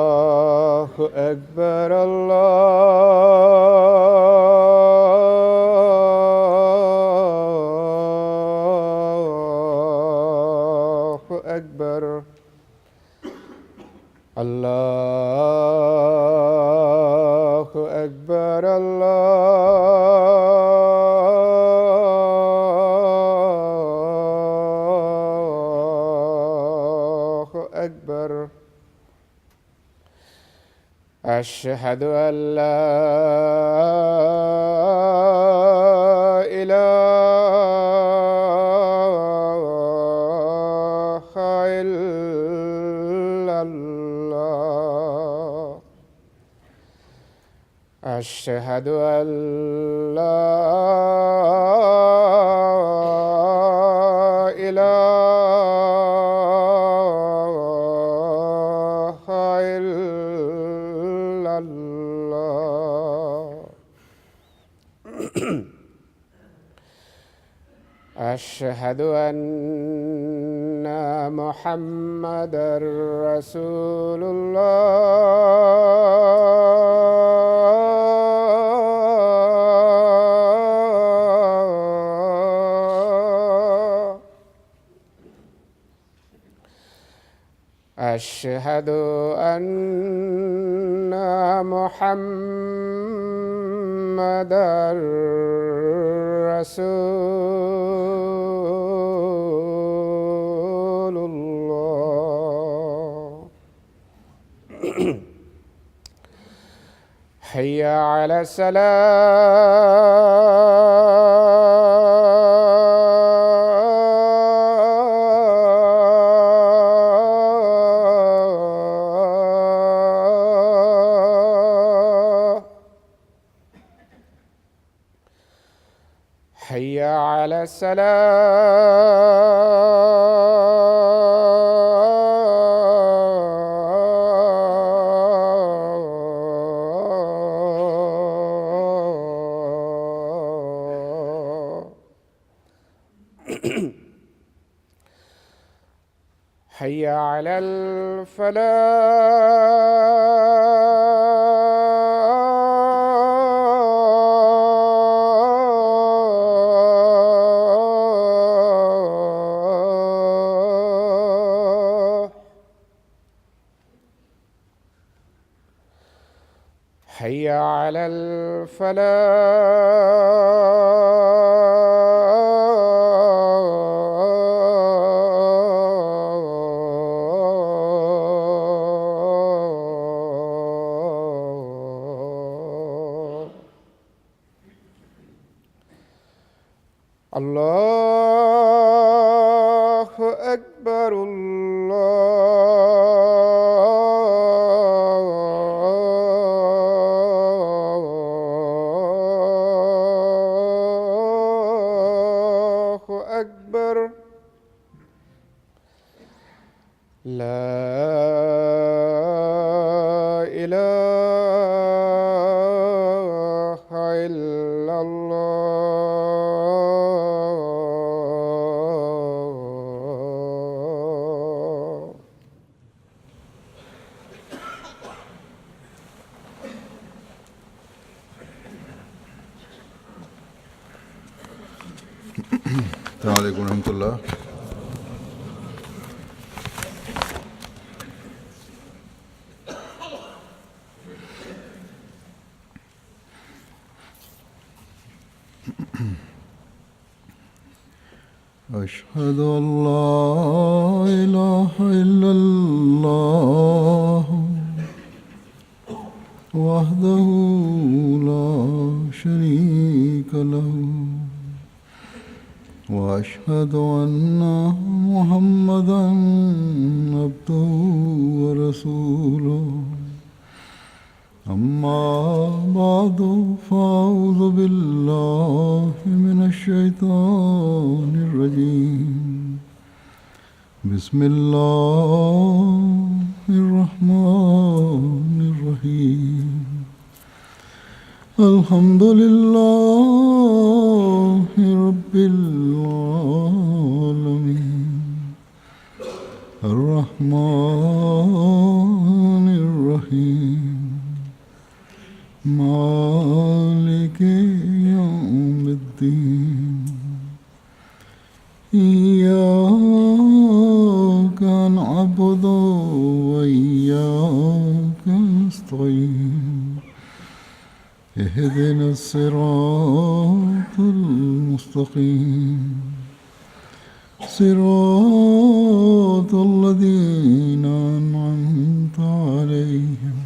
الله أكبر الله أكبر الله أكبر الله أكبر أشهد أن لا إله إلا الله أشهد أن لا إله إلا الله أشهد أن محمدًا رسول الله أشهد أن محمدًا رسول الله حي على الصلاة حي على السلام حي على الفلاح حي على الفلاح الله أكبر الله أكبر لا إله إلا الله السلام علیکم ورحمۃ اللہ. أشهد أن لا إله إلا الله وحده لا شريك له وأشهد أن محمدًا عبده ورسوله. أما بعد فأعوذ بالله من الشيطان الرجيم. بسم الله الرحمن الرحيم الحمد لله رب العالمين الرحمن الرحيم مالك يوم الدين إياك نعبد وإياك نستعين اهدنا الصراط المستقيم صراط الذين أنعمت عليهم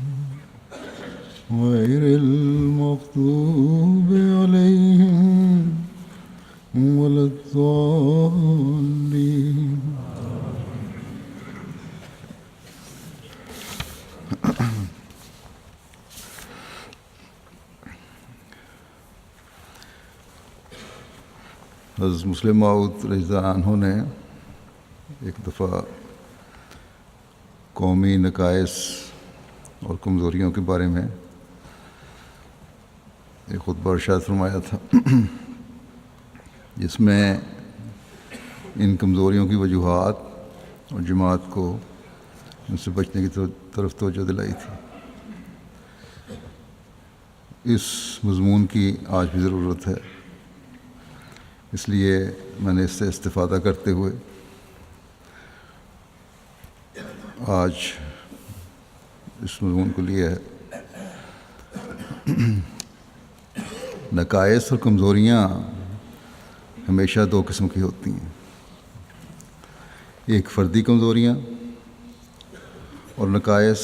غير المغضوب عليهم ولا الضالين. حضرت مسلم موعود رضی اللہ عنہ نے ایک دفعہ قومی نقائص اور کمزوریوں کے بارے میں ایک خطبہ ارشاد فرمایا تھا، جس میں ان کمزوریوں کی وجوہات اور جماعت کو ان سے بچنے کی طرف توجہ دلائی تھی۔ اس مضمون کی آج بھی ضرورت ہے، اس لیے میں نے اس سے استفادہ کرتے ہوئے آج اس مضمون کو لیا ہے۔ نقائص اور کمزوریاں ہمیشہ دو قسم کی ہوتی ہیں، ایک فردی کمزوریاں اور نقائص،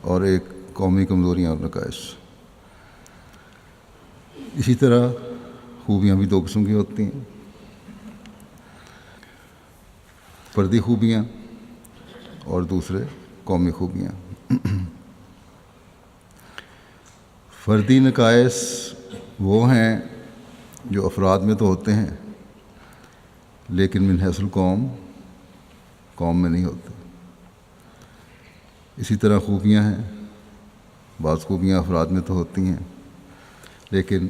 اور ایک قومی کمزوریاں اور نقائص۔ اسی طرح خوبیاں بھی دو قسم کی ہوتی ہیں، فردی خوبیاں اور دوسرے قومی خوبیاں۔ فردی نقائص وہ ہیں جو افراد میں تو ہوتے ہیں لیکن من حیث القوم قوم میں نہیں ہوتے۔ اسی طرح خوبیاں ہیں، بعض خوبیاں افراد میں تو ہوتی ہیں لیکن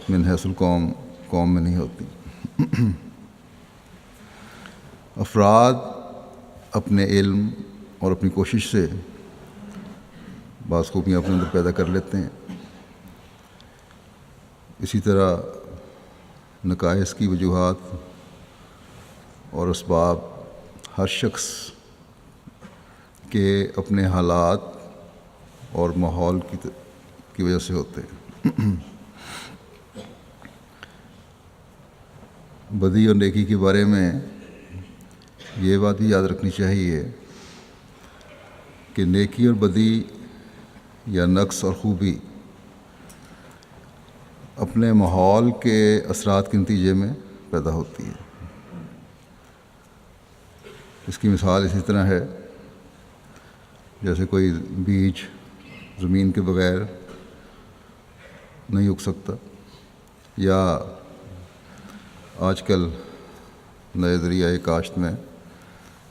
من حیث القوم قوم میں نہیں ہوتی۔ افراد اپنے علم اور اپنی کوشش سے بعض خوبیاں اپنے اندر پیدا کر لیتے ہیں، اسی طرح نقائص کی وجوہات اور اسباب ہر شخص کے اپنے حالات اور ماحول کی وجہ سے ہوتے ہیں۔ بدی اور نیکی کے بارے میں یہ بات بھی یاد رکھنی چاہیے کہ نیکی اور بدی یا نقص اور خوبی اپنے ماحول کے اثرات کے نتیجے میں پیدا ہوتی ہے۔ اس کی مثال اسی طرح ہے جیسے کوئی بیج زمین کے بغیر نہیں اگ سکتا، یا آج کل نئے ذریعۂ کاشت میں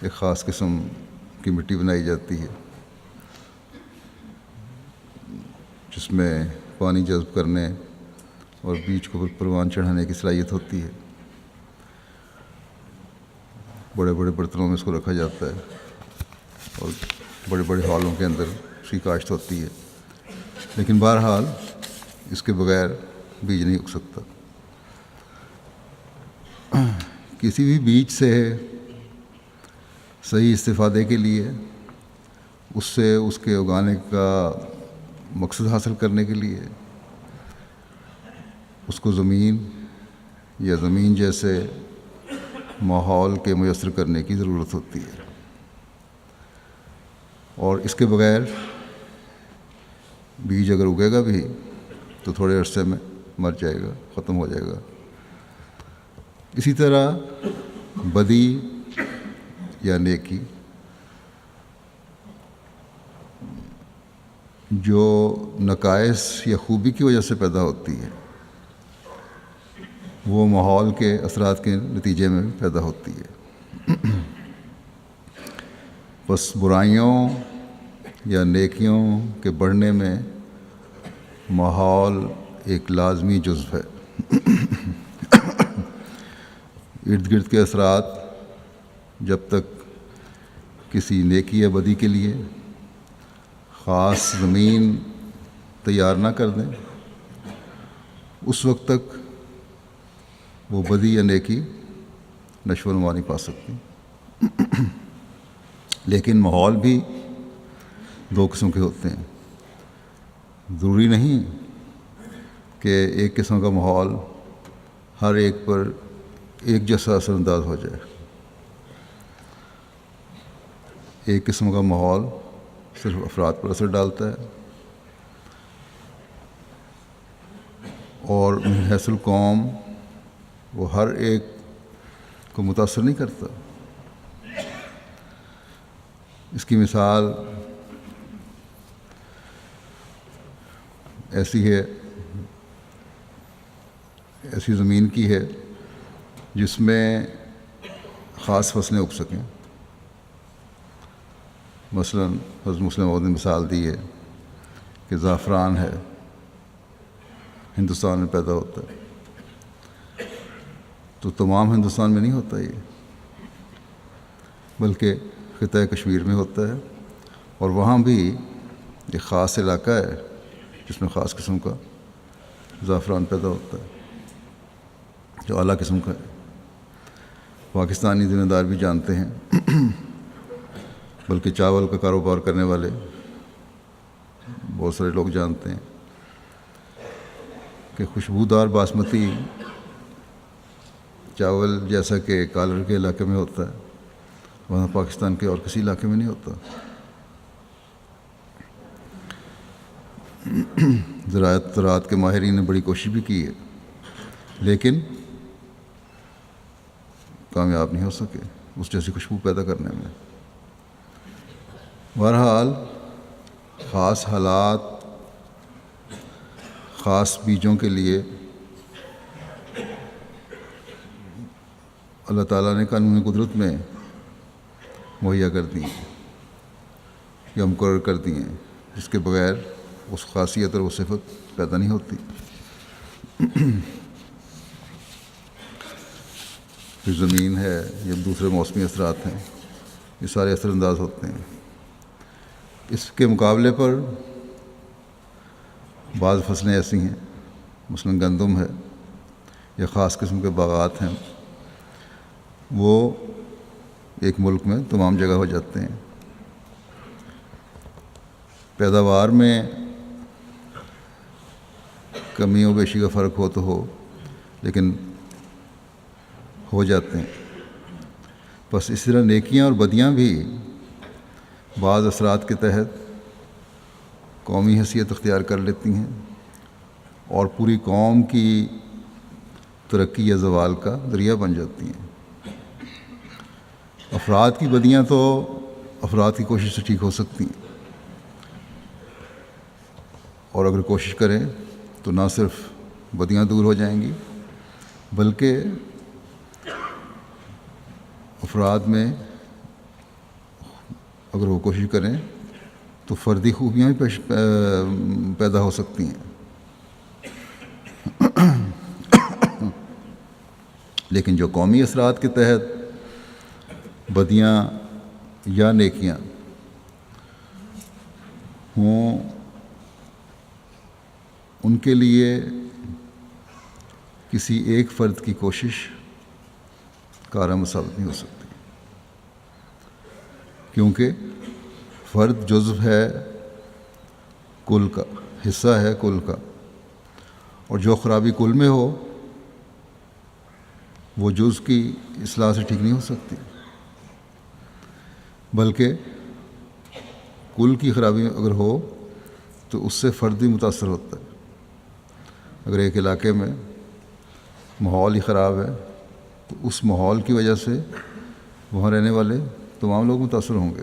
ایک خاص قسم کی مٹی بنائی جاتی ہے جس میں پانی جذب کرنے اور بیج کو پروان چڑھانے کی صلاحیت ہوتی ہے۔ بڑے بڑے برتنوں میں اس کو رکھا جاتا ہے اور بڑے بڑے ہالوں کے اندر اس کی کاشت ہوتی ہے، لیکن بہرحال اس کے بغیر بیج نہیں اگ سکتا۔ کسی بھی بیج سے صحیح استفادے کے لیے، اس سے اس کے اگانے کا مقصد حاصل کرنے کے لیے اس کو زمین یا زمین جیسے ماحول کے میسر کرنے کی ضرورت ہوتی ہے، اور اس کے بغیر بیج اگر اگے گا بھی تو تھوڑے عرصے میں مر جائے گا، ختم ہو جائے گا۔ اسی طرح بدی یا نیکی جو نقائص یا خوبی کی وجہ سے پیدا ہوتی ہے، وہ ماحول کے اثرات کے نتیجے میں پیدا ہوتی ہے۔ بس برائیوں یا نیکیوں کے بڑھنے میں ماحول ایک لازمی جزو ہے۔ ارد گرد کے اثرات جب تک کسی نیکی یا بدی کے لیے خاص زمین تیار نہ کر دیں، اس وقت تک وہ بدی یا نیکی نشو و نما نہیں پا سکتی۔ لیکن ماحول بھی دو قسم کے ہوتے ہیں۔ ضروری نہیں کہ ایک قسم کا ماحول ہر ایک پر ایک جیسا اثر انداز ہو جائے۔ ایک قسم کا ماحول صرف افراد پر اثر ڈالتا ہے اور من حیث القوم وہ ہر ایک کو متاثر نہیں کرتا۔ اس کی مثال ایسی زمین کی ہے جس میں خاص فصلیں اگ سکیں۔ مثلا حضرت مسلم موعود نے مثال دی ہے کہ زعفران ہے، ہندوستان میں پیدا ہوتا ہے، تو تمام ہندوستان میں نہیں ہوتا یہ، بلکہ خطۂ کشمیر میں ہوتا ہے، اور وہاں بھی ایک خاص علاقہ ہے جس میں خاص قسم کا زعفران پیدا ہوتا ہے جو اعلیٰ قسم کا ہے۔ پاکستانی ذمہ دار بھی جانتے ہیں، بلکہ چاول کا کاروبار کرنے والے بہت سارے لوگ جانتے ہیں کہ خوشبودار باسمتی چاول جیسا کہ کالر کے علاقے میں ہوتا ہے، وہاں پاکستان کے اور کسی علاقے میں نہیں ہوتا۔ زراعت کے ماہرین نے بڑی کوشش بھی کی ہے، لیکن کامیاب نہیں ہو سکے اس جیسی خوشبو پیدا کرنے میں۔ بہرحال خاص حالات، خاص بیجوں کے لیے اللہ تعالیٰ نے قانون قدرت میں مہیا کر دی ہیں یا مقرر کر دی ہیں، جس کے بغیر اس خاصیت اور وہ صفت پیدا نہیں ہوتی۔ پھر زمین ہے یا دوسرے موسمی اثرات ہیں، یہ سارے اثر انداز ہوتے ہیں۔ اس کے مقابلے پر بعض فصلیں ایسی ہیں، مثلاً گندم ہے یا خاص قسم کے باغات ہیں، وہ ایک ملک میں تمام جگہ ہو جاتے ہیں۔ پیداوار میں کمی و بیشی کا فرق ہو تو ہو، لیکن ہو جاتے ہیں۔ بس اس طرح نیکیاں اور بدیاں بھی بعض اثرات کے تحت قومی حیثیت اختیار کر لیتی ہیں اور پوری قوم کی ترقی یا زوال کا ذریعہ بن جاتی ہیں۔ افراد کی بدیاں تو افراد کی کوشش سے ٹھیک ہو سکتی ہیں، اور اگر کوشش کریں تو نہ صرف بدیاں دور ہو جائیں گی، بلکہ افراد میں اگر وہ کوشش کریں تو فردی خوبیاں بھی پیدا ہو سکتی ہیں۔ لیکن جو قومی اثرات کے تحت بدیاں یا نیکیاں ہوں، ان کے لیے کسی ایک فرد کی کوشش کارآمد ثابت نہیں ہو سکتی، کیونکہ فرد جزو ہے کل کا، حصہ ہے کل کا، اور جو خرابی کل میں ہو وہ جز کی اصلاح سے ٹھیک نہیں ہو سکتی، بلکہ کل کی خرابی اگر ہو تو اس سے فرد بھی متاثر ہوتا ہے۔ اگر ایک علاقے میں ماحول ہی خراب ہے تو اس ماحول کی وجہ سے وہاں رہنے والے تمام لوگ متاثر ہوں گے۔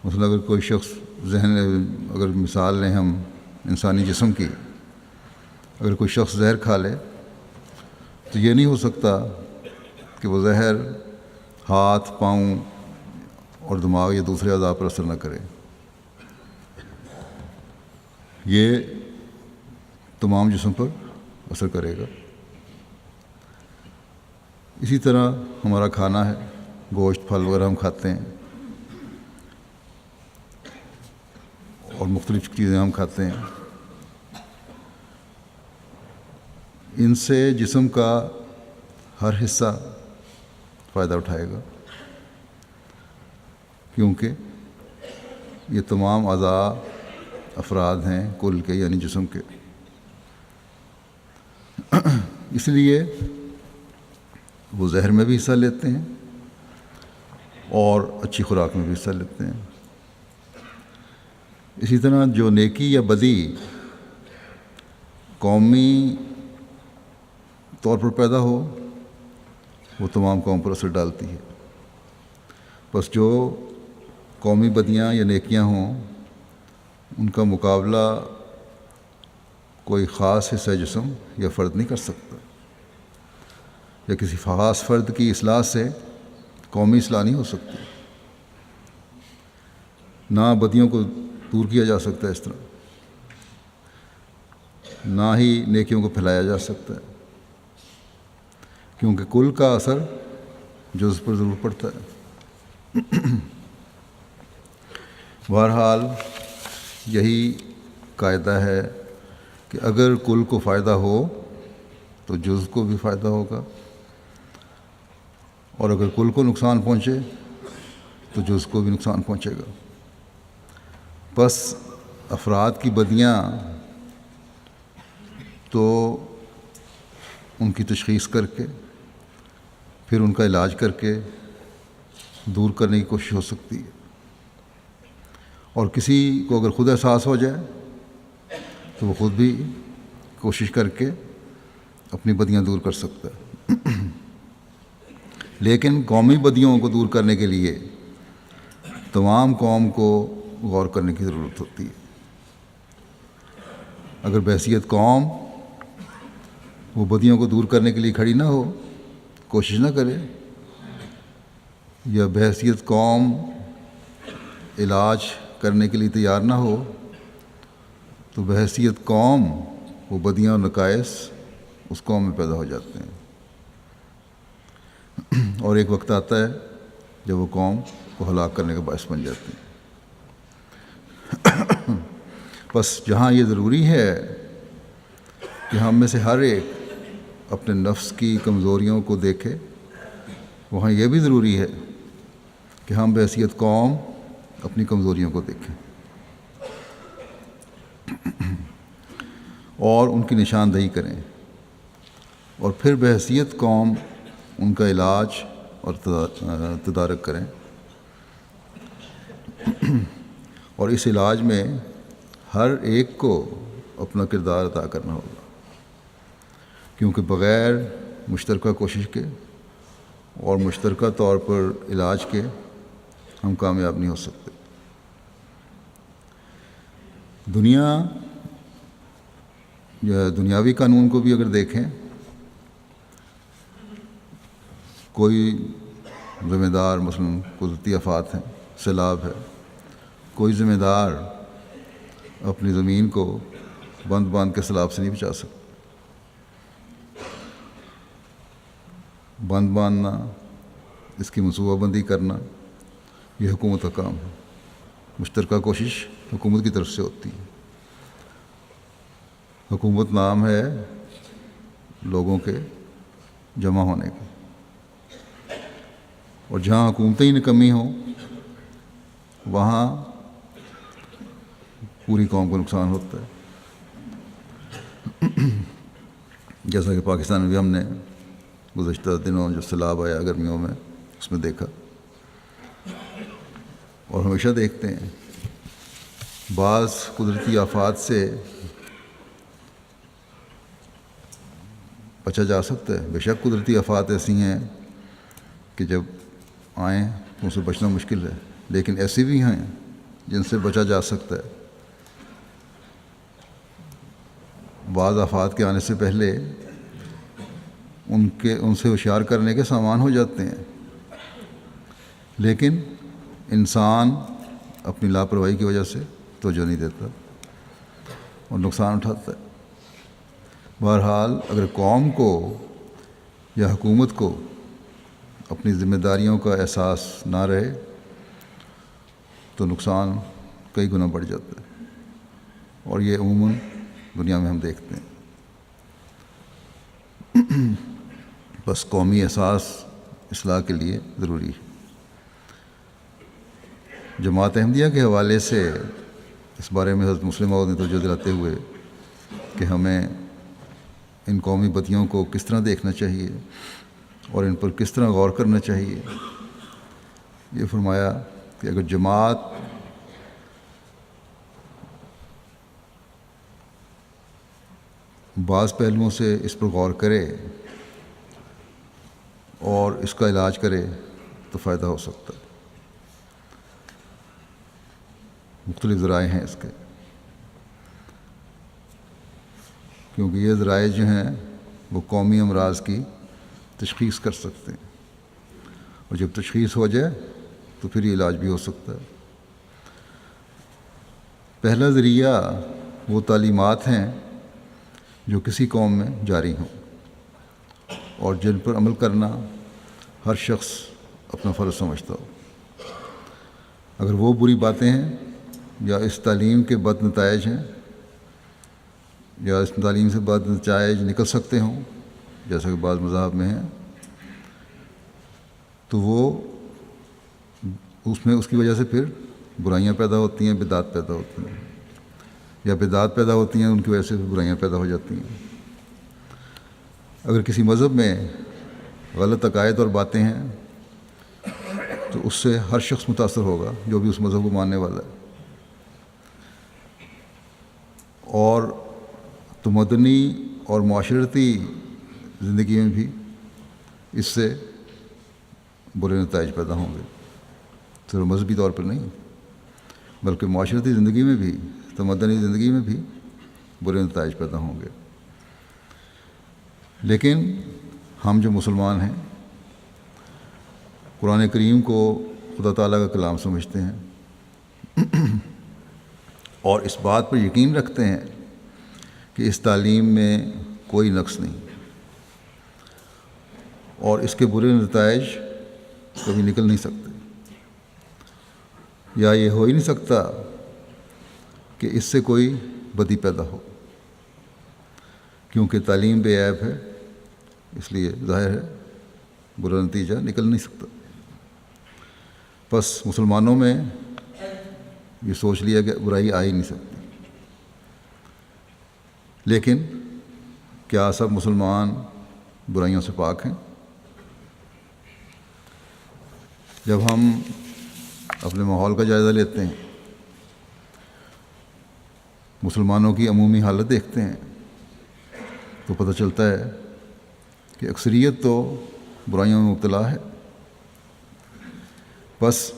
مثلا اگر کوئی شخص اگر مثال لیں ہم انسانی جسم کی، اگر کوئی شخص زہر کھا لے تو یہ نہیں ہو سکتا کہ وہ زہر ہاتھ، پاؤں اور دماغ یا دوسرے اعضاء پر اثر نہ کرے۔ یہ تمام جسم پر اثر کرے گا۔ اسی طرح ہمارا کھانا ہے، گوشت، پھل وغیرہ ہم کھاتے ہیں اور مختلف چیزیں ہم کھاتے ہیں، ان سے جسم کا ہر حصہ فائدہ اٹھائے گا، کیونکہ یہ تمام اعضاء افراد ہیں کل کے، یعنی جسم کے۔ اس لیے وہ زہر میں بھی حصہ لیتے ہیں اور اچھی خوراک میں بھی حصہ لیتے ہیں۔ اسی طرح جو نیکی یا بدی قومی طور پر پیدا ہو وہ تمام قوم پر اثر ڈالتی ہے۔ بس جو قومی بدیاں یا نیکیاں ہوں ان کا مقابلہ کوئی خاص حصہ جسم یا فرد نہیں کر سکتا، یا کسی خاص فرد کی اصلاح سے قومی اصلاح نہیں ہو سکتی۔ نہ بدیوں کو دور کیا جا سکتا ہے اس طرح، نہ ہی نیکیوں کو پھیلایا جا سکتا ہے، کیونکہ کل کا اثر جزء پر ضرور پڑتا ہے۔ بہرحال یہی قاعدہ ہے کہ اگر کل کو فائدہ ہو تو جزء کو بھی فائدہ ہوگا، اور اگر کل کو نقصان پہنچے تو جزء کو بھی نقصان پہنچے گا۔ بس افراد کی بدیاں تو ان کی تشخیص کر کے پھر ان کا علاج کر کے دور کرنے کی کوشش ہو سکتی ہے، اور کسی کو اگر خود احساس ہو جائے تو وہ خود بھی کوشش کر کے اپنی بدیاں دور کر سکتا ہے۔ لیکن قومی بدیوں کو دور کرنے کے لیے تمام قوم کو غور کرنے کی ضرورت ہوتی ہے۔ اگر بحیثیت قوم وہ بدیوں کو دور کرنے کے لیے کھڑی نہ ہو، کوشش نہ کرے، یا بحیثیت قوم علاج کرنے کے لیے تیار نہ ہو، تو بحیثیت قوم وہ بدیاں اور نقائص اس قوم میں پیدا ہو جاتے ہیں، اور ایک وقت آتا ہے جب وہ قوم کو ہلاک کرنے کا باعث بن جاتی ہے۔ بس جہاں یہ ضروری ہے کہ ہم میں سے ہر ایک اپنے نفس کی کمزوریوں کو دیکھے، وہاں یہ بھی ضروری ہے کہ ہم بحیثیت قوم اپنی کمزوریوں کو دیکھیں اور ان کی نشاندہی کریں، اور پھر بحیثیت قوم ان کا علاج اور تدارک کریں، اور اس علاج میں ہر ایک کو اپنا کردار ادا کرنا ہوگا، کیونکہ بغیر مشترکہ کوشش کے اور مشترکہ طور پر علاج کے ہم کامیاب نہیں ہو سکتے۔ دنیاوی قانون کو بھی اگر دیکھیں، کوئی ذمہ دار مثلاً قدرتی آفات ہیں، سیلاب ہے، کوئی ذمہ دار اپنی زمین کو بند باندھ کے سیلاب سے نہیں بچا سکتا۔ بند باندھنا، اس کی منصوبہ بندی کرنا، یہ حکومت کا کام ہے۔ مشترکہ کوشش حکومت کی طرف سے ہوتی ہے۔ حکومت نام ہے لوگوں کے جمع ہونے کا، اور جہاں حکومتیں ہی نکمی ہوں وہاں پوری قوم کو نقصان ہوتا ہے۔ جیسا کہ پاکستان میں بھی ہم نے گزشتہ دنوں جو سیلاب آیا گرمیوں میں، اس میں دیکھا، اور ہمیشہ دیکھتے ہیں۔ بعض قدرتی آفات سے بچا جا سکتا ہے، بے شک قدرتی آفات ایسی ہیں کہ جب آئیں تو ان سے بچنا مشکل ہے، لیکن ایسی بھی ہیں جن سے بچا جا سکتا ہے۔ بعض آفات کے آنے سے پہلے ان سے ہوشیار کرنے کے سامان ہو جاتے ہیں، لیکن انسان اپنی لاپرواہی کی وجہ سے توجہ نہیں دیتا اور نقصان اٹھاتا ہے۔ بہرحال اگر قوم کو یا حکومت کو اپنی ذمہ داریوں کا احساس نہ رہے تو نقصان کئی گنا بڑھ جاتا ہے، اور یہ عموماً دنیا میں ہم دیکھتے ہیں۔ بس قومی احساس اصلاح کے لیے ضروری ہے۔ جماعت احمدیہ کے حوالے سے اس بارے میں حضرت مسلم موعود نے توجہ دلاتے ہوئے کہ ہمیں ان قومی بدیوں کو کس طرح دیکھنا چاہیے اور ان پر کس طرح غور کرنا چاہیے، یہ فرمایا کہ اگر جماعت بعض پہلوؤں سے اس پر غور کرے اور اس کا علاج کرے تو فائدہ ہو سکتا ہے۔ مختلف ذرائع ہیں اس کے، کیونکہ یہ ذرائع جو ہیں وہ قومی امراض کی تشخیص کر سکتے ہیں، اور جب تشخیص ہو جائے تو پھر یہ علاج بھی ہو سکتا ہے۔ پہلا ذریعہ وہ تعلیمات ہیں جو کسی قوم میں جاری ہوں اور جن پر عمل کرنا ہر شخص اپنا فرض سمجھتا ہو۔ اگر وہ بری باتیں ہیں یا اس تعلیم کے بد نتائج ہیں یا اس تعلیم سے بد نتائج نکل سکتے ہوں جیسا کہ بعض مذاہب میں ہیں، تو وہ اس کی وجہ سے پھر برائیاں پیدا ہوتی ہیں، بدعات پیدا ہوتی ہیں، یا بدعات پیدا ہوتی ہیں ان کی وجہ سے برائیاں پیدا ہو جاتی ہیں۔ اگر کسی مذہب میں غلط عقائد اور باتیں ہیں تو اس سے ہر شخص متاثر ہوگا جو بھی اس مذہب کو ماننے والا ہے، اور تمدنی اور معاشرتی زندگی میں بھی اس سے برے نتائج پیدا ہوں گے، صرف مذہبی طور پر نہیں بلکہ معاشرتی زندگی میں بھی، تمدنی زندگی میں بھی برے نتائج پیدا ہوں گے۔ لیکن ہم جو مسلمان ہیں قرآن کریم کو خدا تعالیٰ کا کلام سمجھتے ہیں اور اس بات پر یقین رکھتے ہیں کہ اس تعلیم میں کوئی نقص نہیں اور اس کے برے نتائج کبھی نکل نہیں سکتے، یا یہ ہو ہی نہیں سکتا کہ اس سے کوئی بدی پیدا ہو، کیونکہ تعلیم بے عیب ہے، اس لیے ظاہر ہے برا نتیجہ نکل نہیں سکتا۔ بس مسلمانوں میں یہ سوچ لیا کہ برائی آ ہی نہیں سکتی، لیکن کیا سب مسلمان برائیوں سے پاک ہیں؟ جب ہم اپنے ماحول کا جائزہ لیتے ہیں، مسلمانوں کی عمومی حالت دیکھتے ہیں، تو پتہ چلتا ہے کہ اکثریت تو برائیوں میں مبتلا ہے۔ بس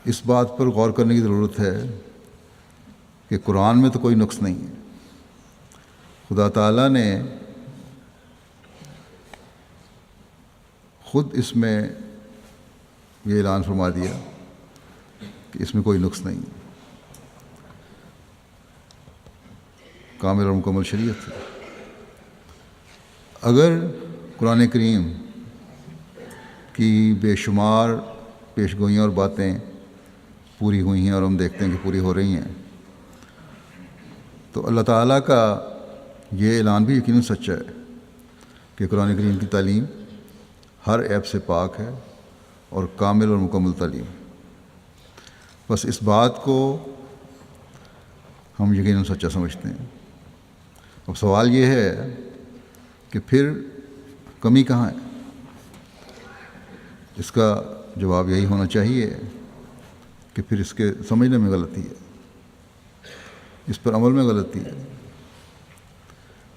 اس بات پر غور کرنے کی ضرورت ہے کہ قرآن میں تو کوئی نقص نہیں ہے۔ خدا تعالیٰ نے خود اس میں یہ اعلان فرما دیا کہ اس میں کوئی نقص نہیں ہے، کامل اور مکمل شریعت ہے۔ اگر قرآن کریم کی بے شمار پیش گوئیاں اور باتیں پوری ہوئی ہیں اور ہم دیکھتے ہیں کہ پوری ہو رہی ہیں، تو اللہ تعالیٰ کا یہ اعلان بھی یقیناً سچا ہے کہ قرآن کریم کی تعلیم ہر عیب سے پاک ہے اور کامل اور مکمل تعلیم۔ بس اس بات کو ہم یقیناً سچا سمجھتے ہیں۔ اب سوال یہ ہے کہ پھر کمی کہاں ہے؟ اس کا جواب یہی ہونا چاہیے کہ پھر اس کے سمجھنے میں غلطی ہے، اس پر عمل میں غلطی ہے۔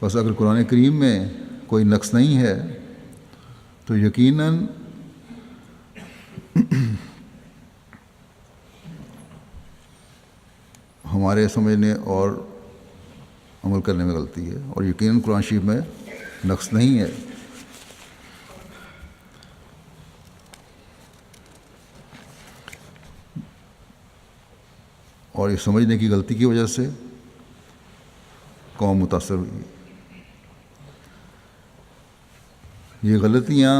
بس اگر قرآن کریم میں کوئی نقص نہیں ہے تو یقیناً ہمارے سمجھنے اور عمل کرنے میں غلطی ہے، اور یقیناً قرآن شریف میں نقص نہیں ہے۔ اور یہ سمجھنے کی غلطی کی وجہ سے قوم متاثر ہوئی۔ یہ غلطیاں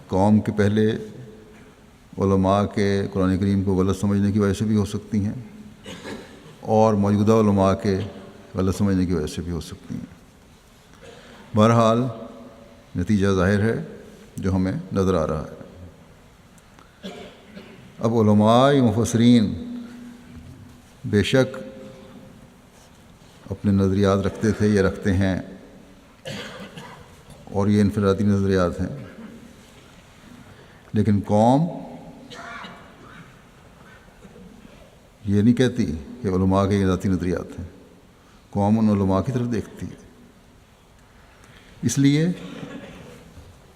قوم کے پہلے علماء کے قرآن کریم کو غلط سمجھنے کی وجہ سے بھی ہو سکتی ہیں، اور موجودہ علماء کے غلط سمجھنے کی وجہ سے بھی ہو سکتی ہیں۔ بہرحال نتیجہ ظاہر ہے جو ہمیں نظر آ رہا ہے۔ اب علماء مفسرین بے شک اپنے نظریات رکھتے تھے یا رکھتے ہیں، اور یہ انفرادی نظریات ہیں، لیکن قوم یہ نہیں کہتی کہ علماء کے یہ ذاتی نظریات ہیں، قوم ان علماء کی طرف دیکھتی ہے۔ اس لیے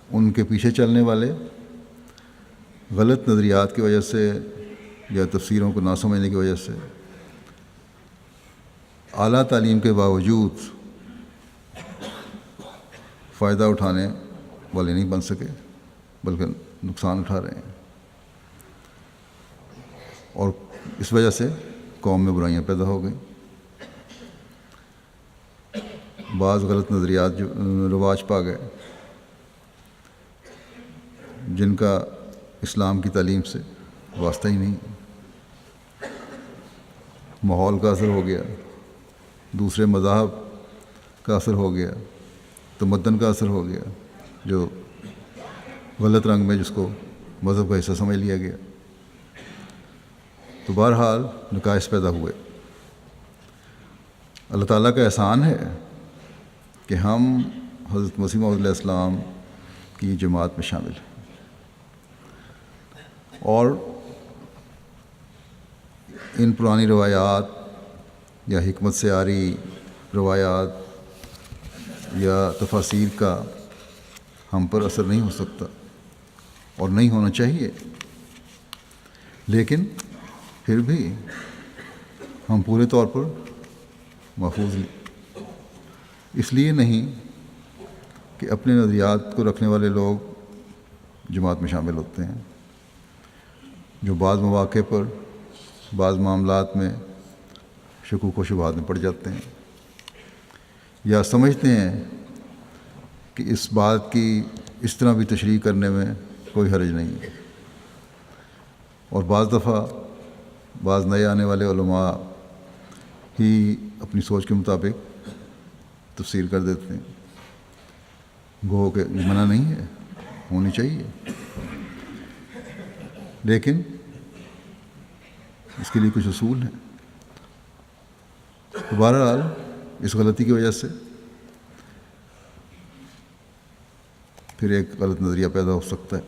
ان کے پیچھے چلنے والے غلط نظریات کی وجہ سے یا تفسیروں کو نہ سمجھنے کی وجہ سے اعلیٰ تعلیم کے باوجود فائدہ اٹھانے والے نہیں بن سکے، بلکہ نقصان اٹھا رہے ہیں، اور اس وجہ سے قوم میں برائیاں پیدا ہو گئیں۔ بعض غلط نظریات جو رواج پا گئے، جن کا اسلام کی تعلیم سے واسطہ ہی نہیں۔ ماحول کا اثر ہو گیا، دوسرے مذاہب کا اثر ہو گیا، تمدن کا اثر ہو گیا، جو غلط رنگ میں جس کو مذہب کا حصہ سمجھ لیا گیا۔ تو بہرحال نقائص پیدا ہوئے۔ اللہ تعالیٰ کا احسان ہے کہ ہم حضرت مسیح موعود علیہ السلام کی جماعت میں شامل ہیں، اور ان پرانی روایات یا حکمت سے عاری روایات یا تفاسیر کا ہم پر اثر نہیں ہو سکتا، اور نہیں ہونا چاہیے، لیکن پھر بھی ہم پورے طور پر محفوظ اس لیے نہیں کہ اپنے نظریات کو رکھنے والے لوگ جماعت میں شامل ہوتے ہیں، جو بعض مواقع پر بعض معاملات میں شکوک و شبہات میں پڑ جاتے ہیں، یا سمجھتے ہیں کہ اس بات کی اس طرح بھی تشریح کرنے میں کوئی حرج نہیں ہے، اور بعض دفعہ بعض نئے آنے والے علماء ہی اپنی سوچ کے مطابق تفسیر کر دیتے ہیں۔ گو کہ منع نہیں ہے، ہونی چاہیے، لیکن اس کے لیے کچھ اصول ہیں۔ بہرحال اس غلطی کی وجہ سے پھر ایک غلط نظریہ پیدا ہو سکتا ہے۔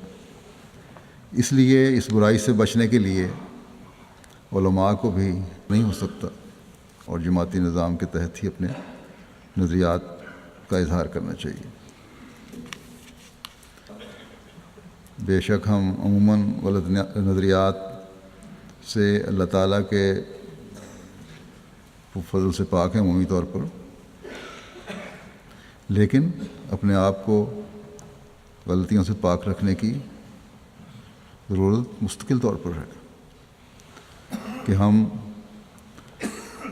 اس لیے اس برائی سے بچنے کے لیے علماء کو بھی نہیں ہو سکتا، اور جماعتی نظام کے تحت ہی اپنے نظریات کا اظہار کرنا چاہیے۔ بے شک ہم عموماً غلط نظریات سے اللہ تعالیٰ کے فضل سے پاک ہیں عمومی طور پر، لیکن اپنے آپ کو غلطیوں سے پاک رکھنے کی ضرورت مستقل طور پر ہے کہ ہم،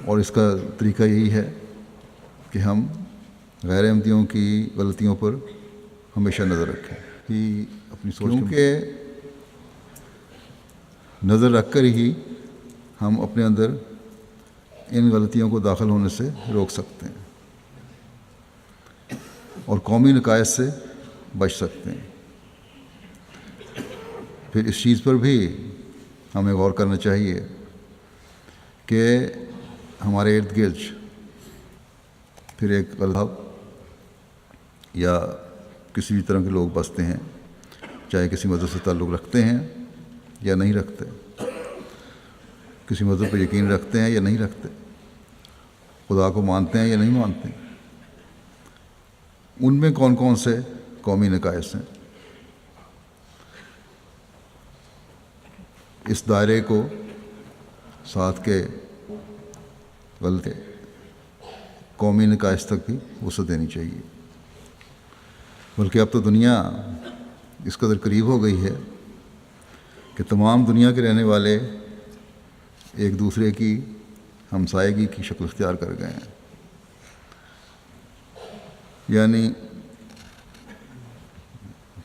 اور اس کا طریقہ یہی ہے کہ ہم غیر احمدیوں کی غلطیوں پر ہمیشہ نظر رکھیں کہ اپنی سوچ، کیونکہ نظر رکھ کر ہی ہم اپنے اندر ان غلطیوں کو داخل ہونے سے روک سکتے ہیں اور قومی نقائص سے بچ سکتے ہیں۔ پھر اس چیز پر بھی ہمیں غور کرنا چاہیے کہ ہمارے ارد گرد پھر ایک مذہب یا کسی بھی طرح کے لوگ بستے ہیں، چاہے کسی مذہب سے تعلق رکھتے ہیں یا نہیں رکھتے، کسی مذہب پر یقین رکھتے ہیں یا نہیں رکھتے، خدا کو مانتے ہیں یا نہیں مانتے، ان میں کون کون سے قومی نقائص ہیں۔ اس دائرے کو ساتھ کے غلط قومی نقائص تک بھی وسعت دینی چاہیے۔ بلکہ اب تو دنیا اس قدر قریب ہو گئی ہے کہ تمام دنیا کے رہنے والے ایک دوسرے کی ہمسائیگی کی شکل اختیار کر گئے ہیں، یعنی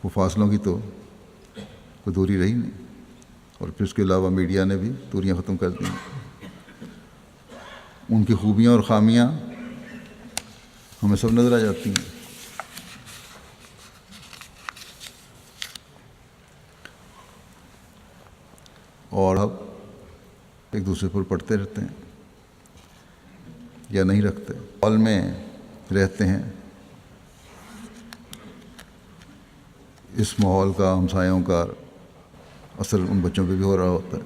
وہ فاصلوں کی تو کوئی دوری رہی نہیں، اور پھر اس کے علاوہ میڈیا نے بھی دوریاں ختم کر دی ہیں۔ ان کی خوبیاں اور خامیاں ہمیں سب نظر آ جاتی ہیں۔ اور اب ایک دوسرے پر پڑھتے رہتے ہیں یا نہیں رکھتے، ماحول میں رہتے ہیں۔ اس ماحول کا، ہمسایوں کا اثر ان بچوں پہ بھی ہو رہا ہوتا ہے۔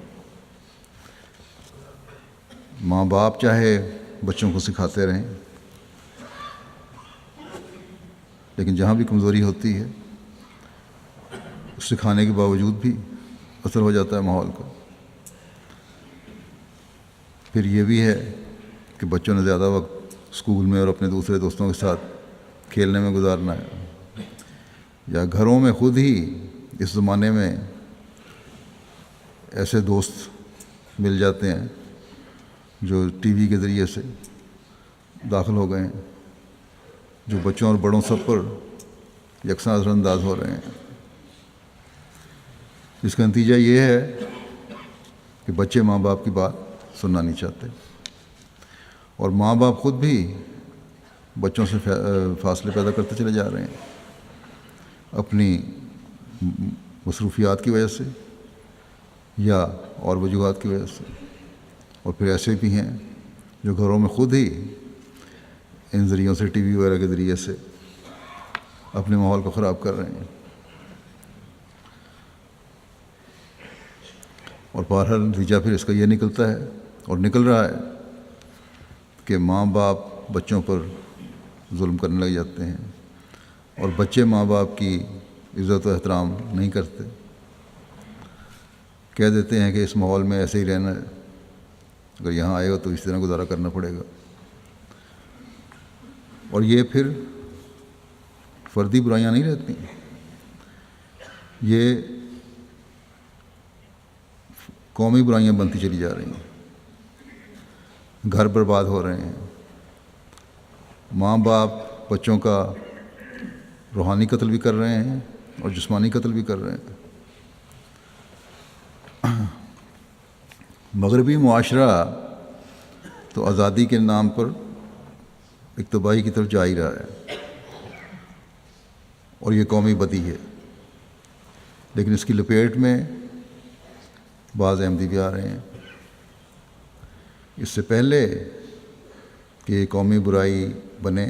ماں باپ چاہے بچوں کو سکھاتے رہیں، لیکن جہاں بھی کمزوری ہوتی ہے سکھانے کے باوجود بھی اثر ہو جاتا ہے ماحول کا۔ پھر یہ بھی ہے کہ بچوں نے زیادہ وقت اسکول میں اور اپنے دوسرے دوستوں کے ساتھ کھیلنے میں گزارنا ہے، یا گھروں میں خود ہی اس زمانے میں ایسے دوست مل جاتے ہیں جو ٹی وی کے ذریعے سے داخل ہو گئے ہیں، جو بچوں اور بڑوں سب پر یکساں اثر انداز ہو رہے ہیں۔ اس کا نتیجہ یہ ہے کہ بچے ماں باپ کی بات سننا نہیں چاہتے، اور ماں باپ خود بھی بچوں سے فاصلے پیدا کرتے چلے جا رہے ہیں اپنی مصروفیات کی وجہ سے یا اور وجوہات کی وجہ سے۔ اور پھر ایسے بھی ہیں جو گھروں میں خود ہی ان ذریعوں سے، ٹی وی وغیرہ کے ذریعے سے اپنے ماحول کو خراب کر رہے ہیں۔ اور بہرحال نتیجہ پھر اس کا یہ نکلتا ہے اور نکل رہا ہے کہ ماں باپ بچوں پر ظلم کرنے لگ جاتے ہیں، اور بچے ماں باپ کی عزت و احترام نہیں کرتے، کہہ دیتے ہیں کہ اس ماحول میں ایسے ہی رہنا ہے، اگر یہاں آئے ہو تو اس طرح گزارا کرنا پڑے گا۔ اور یہ پھر فردی برائیاں نہیں رہتی، یہ قومی برائیاں بنتی چلی جا رہی ہیں، گھر برباد ہو رہے ہیں، ماں باپ بچوں کا روحانی قتل بھی کر رہے ہیں اور جسمانی قتل بھی کر رہے ہیں۔ مغربی معاشرہ تو آزادی کے نام پر ایک تباہی کی طرف جا ہی رہا ہے، اور یہ قومی بدی ہے، لیکن اس کی لپیٹ میں بعض احمدی بھی آ رہے ہیں۔ اس سے پہلے کہ یہ قومی برائی بنے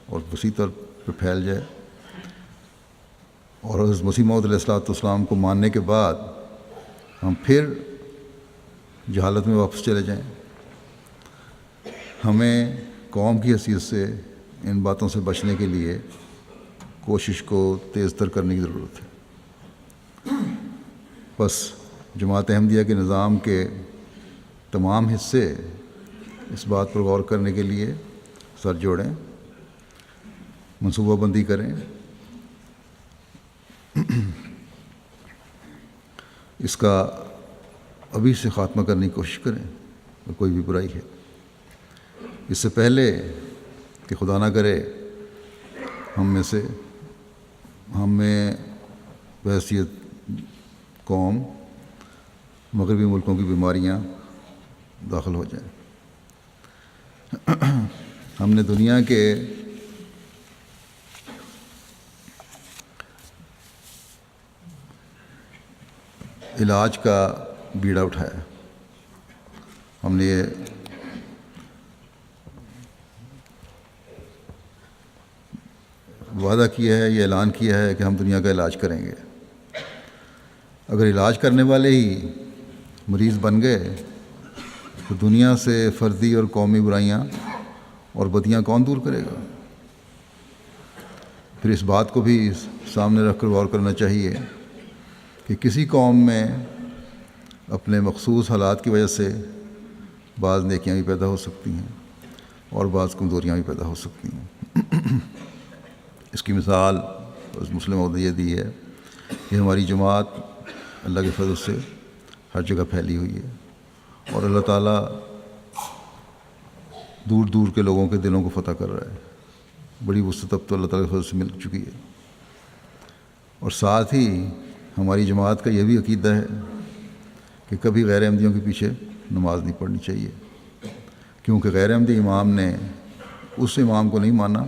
اور وسیع طور پر پھیل جائے، اور حضرت مسیح موعود علیہ السلام کو ماننے کے بعد ہم پھر جہالت میں واپس چلے جائیں، ہمیں قوم کی حیثیت سے ان باتوں سے بچنے کے لیے کوشش کو تیز تر کرنے کی ضرورت ہے۔ بس جماعت احمدیہ کے نظام کے تمام حصے اس بات پر غور کرنے کے لیے سر جوڑیں، منصوبہ بندی کریں، اس کا ابھی سے خاتمہ کرنے کی کوشش کریں اور کوئی بھی برائی ہے، اس سے پہلے کہ خدا نہ کرے ہمیں بحیثیت قوم مغربی ملکوں کی بیماریاں داخل ہو جائیں۔ ہم نے دنیا کے علاج کا بیڑا اٹھایا، ہم نے یہ وعدہ کیا ہے، یہ اعلان کیا ہے کہ ہم دنیا کا علاج کریں گے۔ اگر علاج کرنے والے ہی مریض بن گئے تو دنیا سے فردی اور قومی برائیاں اور بدیاں کون دور کرے گا؟ پھر اس بات کو بھی سامنے رکھ کر غور کرنا چاہیے کہ کسی قوم میں اپنے مخصوص حالات کی وجہ سے بعض نیکیاں بھی پیدا ہو سکتی ہیں اور بعض کمزوریاں بھی پیدا ہو سکتی ہیں۔ اس کی مثال بس مسلم عہدہ یہ دی ہے کہ ہماری جماعت اللہ کے فضل سے ہر جگہ پھیلی ہوئی ہے، اور اللہ تعالیٰ دور دور کے لوگوں کے دلوں کو فتح کر رہا ہے۔ بڑی وسعت اب تو اللہ تعالیٰ کے فضل سے مل چکی ہے، اور ساتھ ہی ہماری جماعت کا یہ بھی عقیدہ ہے کہ کبھی غیر احمدیوں کے پیچھے نماز نہیں پڑھنی چاہیے، کیونکہ غیر احمدی امام نے اس امام کو نہیں مانا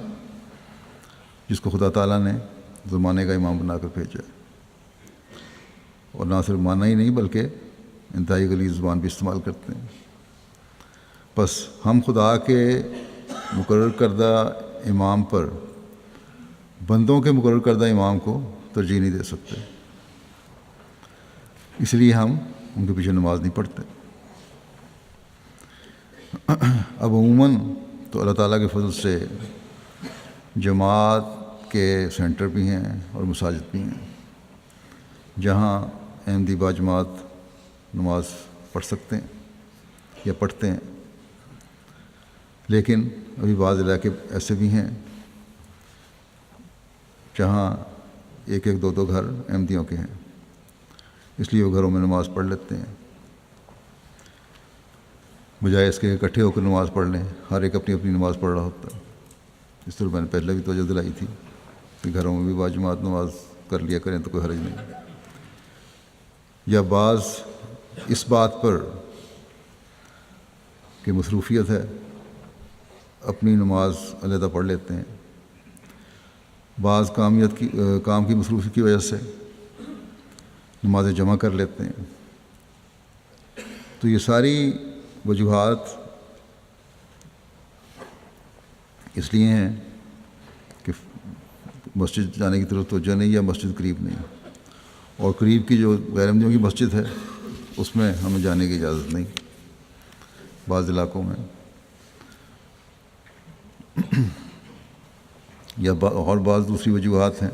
جس کو خدا تعالیٰ نے زمانے کا امام بنا کر بھیجا ہے، اور نہ صرف مانا ہی نہیں بلکہ انتہائی غلیظ زبان بھی استعمال کرتے ہیں۔ بس ہم خدا کے مقرر کردہ امام پر بندوں کے مقرر کردہ امام کو ترجیح نہیں دے سکتے، اس لیے ہم ان کے پیچھے نماز نہیں پڑھتے۔ اب عموماً تو اللہ تعالیٰ کے فضل سے جماعت کے سینٹر بھی ہیں اور مساجد بھی ہیں جہاں احمدی باجماعت نماز پڑھ سکتے ہیں یا پڑھتے ہیں، لیکن ابھی بعض علاقے ایسے بھی ہیں جہاں ایک ایک دو دو گھر احمدیوں کے ہیں، اس لیے وہ گھروں میں نماز پڑھ لیتے ہیں، بجائے اس کے اکٹھے ہو کر نماز پڑھ لیں، ہر ایک اپنی اپنی نماز پڑھ رہا ہوتا ہے۔ اس طرح میں نے پہلے بھی توجہ دلائی تھی کہ گھروں میں بھی باجماعت نماز کر لیا کریں تو کوئی حرج نہیں، یا بعض اس بات پر کہ مصروفیت ہے اپنی نماز علیحدہ پڑھ لیتے ہیں، بعض کام کی مصروفیت کی وجہ سے نمازیں جمع کر لیتے ہیں۔ تو یہ ساری وجوہات اس لیے ہیں کہ مسجد جانے کی طرف توجہ نہیں یا مسجد قریب نہیں، اور قریب کی جو غیر احمدیوں کی مسجد ہے اس میں ہمیں جانے کی اجازت نہیں بعض علاقوں میں، یا اور بعض دوسری وجوہات ہیں۔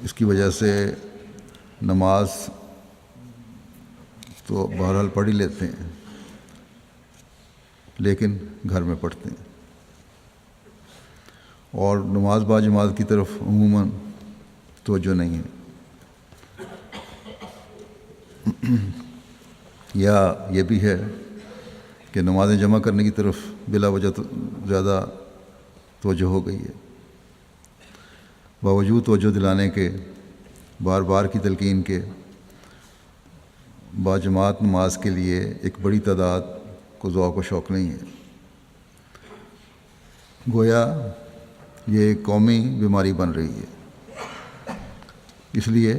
اس کی وجہ سے نماز تو بہرحال پڑھ ہی لیتے ہیں لیکن گھر میں پڑھتے ہیں، اور نماز باجماعت کی طرف عموماً توجہ نہیں ہے، یا یہ بھی ہے کہ نمازیں جمع کرنے کی طرف بلا وجہ زیادہ توجہ ہو گئی ہے، باوجود توجہ دلانے کے، بار بار کی تلقین کے، باجماعت نماز کے لیے ایک بڑی تعداد کو ذوق و شوق نہیں ہے۔ گویا یہ ایک قومی بیماری بن رہی ہے، اس لیے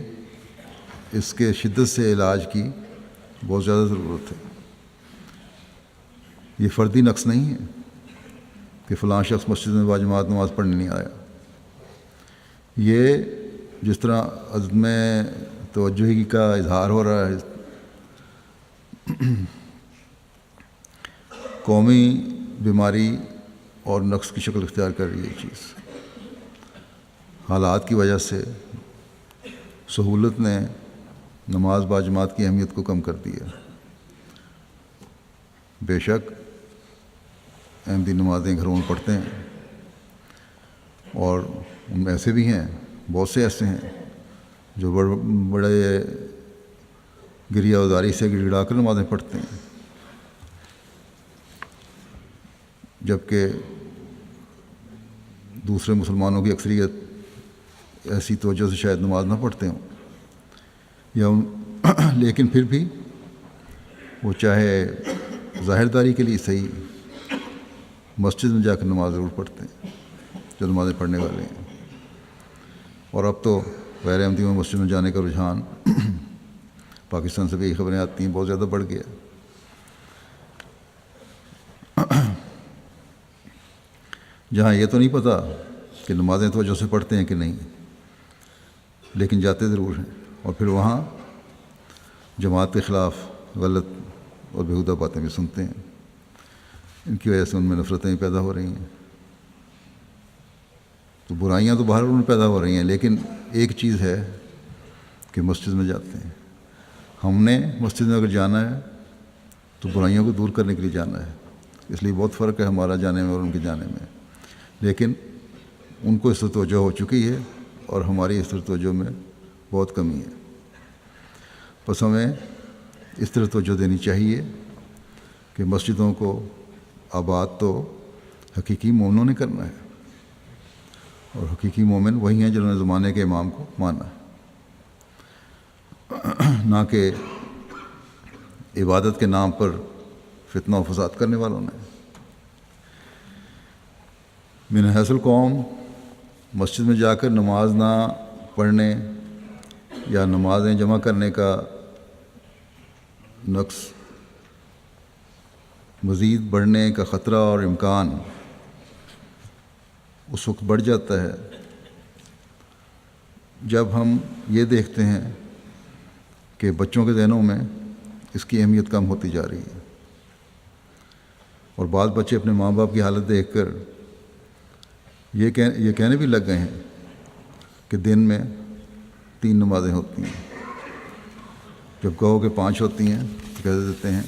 اس کے شدت سے علاج کی بہت زیادہ ضرورت ہے۔ یہ فردی نقص نہیں ہے کہ فلاں شخص مسجد میں باجماعت نماز پڑھنے نہیں آیا، یہ جس طرح عدم توجہی کا اظہار ہو رہا ہے، قومی بیماری اور نقص کی شکل اختیار کر رہی ہے۔ یہ چیز حالات کی وجہ سے سہولت نے نماز باجماعت کی اہمیت کو کم کر دیا۔ بے شک احمدی نمازیں گھروں میں پڑھتے ہیں، اور ان میں ایسے بھی ہیں، بہت سے ایسے ہیں جو بڑے گریہ وداری سے گڑ گڑا کر نمازیں پڑھتے ہیں، جبکہ دوسرے مسلمانوں کی اکثریت ایسی توجہ سے شاید نماز نہ پڑھتے ہوں، یا لیکن پھر بھی وہ چاہے ظاہر داری کے لیے صحیح مسجد میں جا کر نماز ضرور پڑھتے ہیں جو نمازیں پڑھنے والے ہیں۔ اور اب تو غیر احمدی میں مسجد میں جانے کا رجحان پاکستان سے بھی یہی خبریں آتی ہیں، بہت زیادہ بڑھ گیا۔ جہاں یہ تو نہیں پتہ کہ نمازیں توجہ سے پڑھتے ہیں کہ نہیں، لیکن جاتے ضرور ہیں، اور پھر وہاں جماعت کے خلاف غلط اور بیہودہ باتیں بھی سنتے ہیں، ان کی وجہ سے ان میں نفرتیں بھی پیدا ہو رہی ہیں۔ تو برائیاں تو باہر ان میں پیدا ہو رہی ہیں، لیکن ایک چیز ہے کہ مسجد میں جاتے ہیں۔ ہم نے مسجد میں اگر جانا ہے تو برائیوں کو دور کرنے کے لیے جانا ہے، اس لیے بہت فرق ہے ہمارا جانے میں اور ان کے جانے میں، لیکن ان کو اس طرح توجہ ہو چکی ہے اور ہماری اس طرح توجہ میں بہت کمی ہے۔ بس ہمیں اس طرح توجہ دینی چاہیے کہ مسجدوں کو آباد تو حقیقی مومنوں نے کرنا ہے، اور حقیقی مومن وہی ہیں جنہوں نے زمانے کے امام کو مانا ہے، نہ کہ عبادت کے نام پر فتنہ و فساد کرنے والوں نے۔ من حیث القوم مسجد میں جا کر نماز نہ پڑھنے یا نمازیں جمع کرنے کا نقص مزید بڑھنے کا خطرہ اور امکان اس وقت بڑھ جاتا ہے جب ہم یہ دیکھتے ہیں کہ بچوں کے ذہنوں میں اس کی اہمیت کم ہوتی جا رہی ہے، اور بعض بچے اپنے ماں باپ کی حالت دیکھ کر یہ کہنے بھی لگ گئے ہیں کہ دن میں 3 نمازیں ہوتی ہیں، جب کہو کہ 5 ہوتی ہیں تو کہہ دیتے ہیں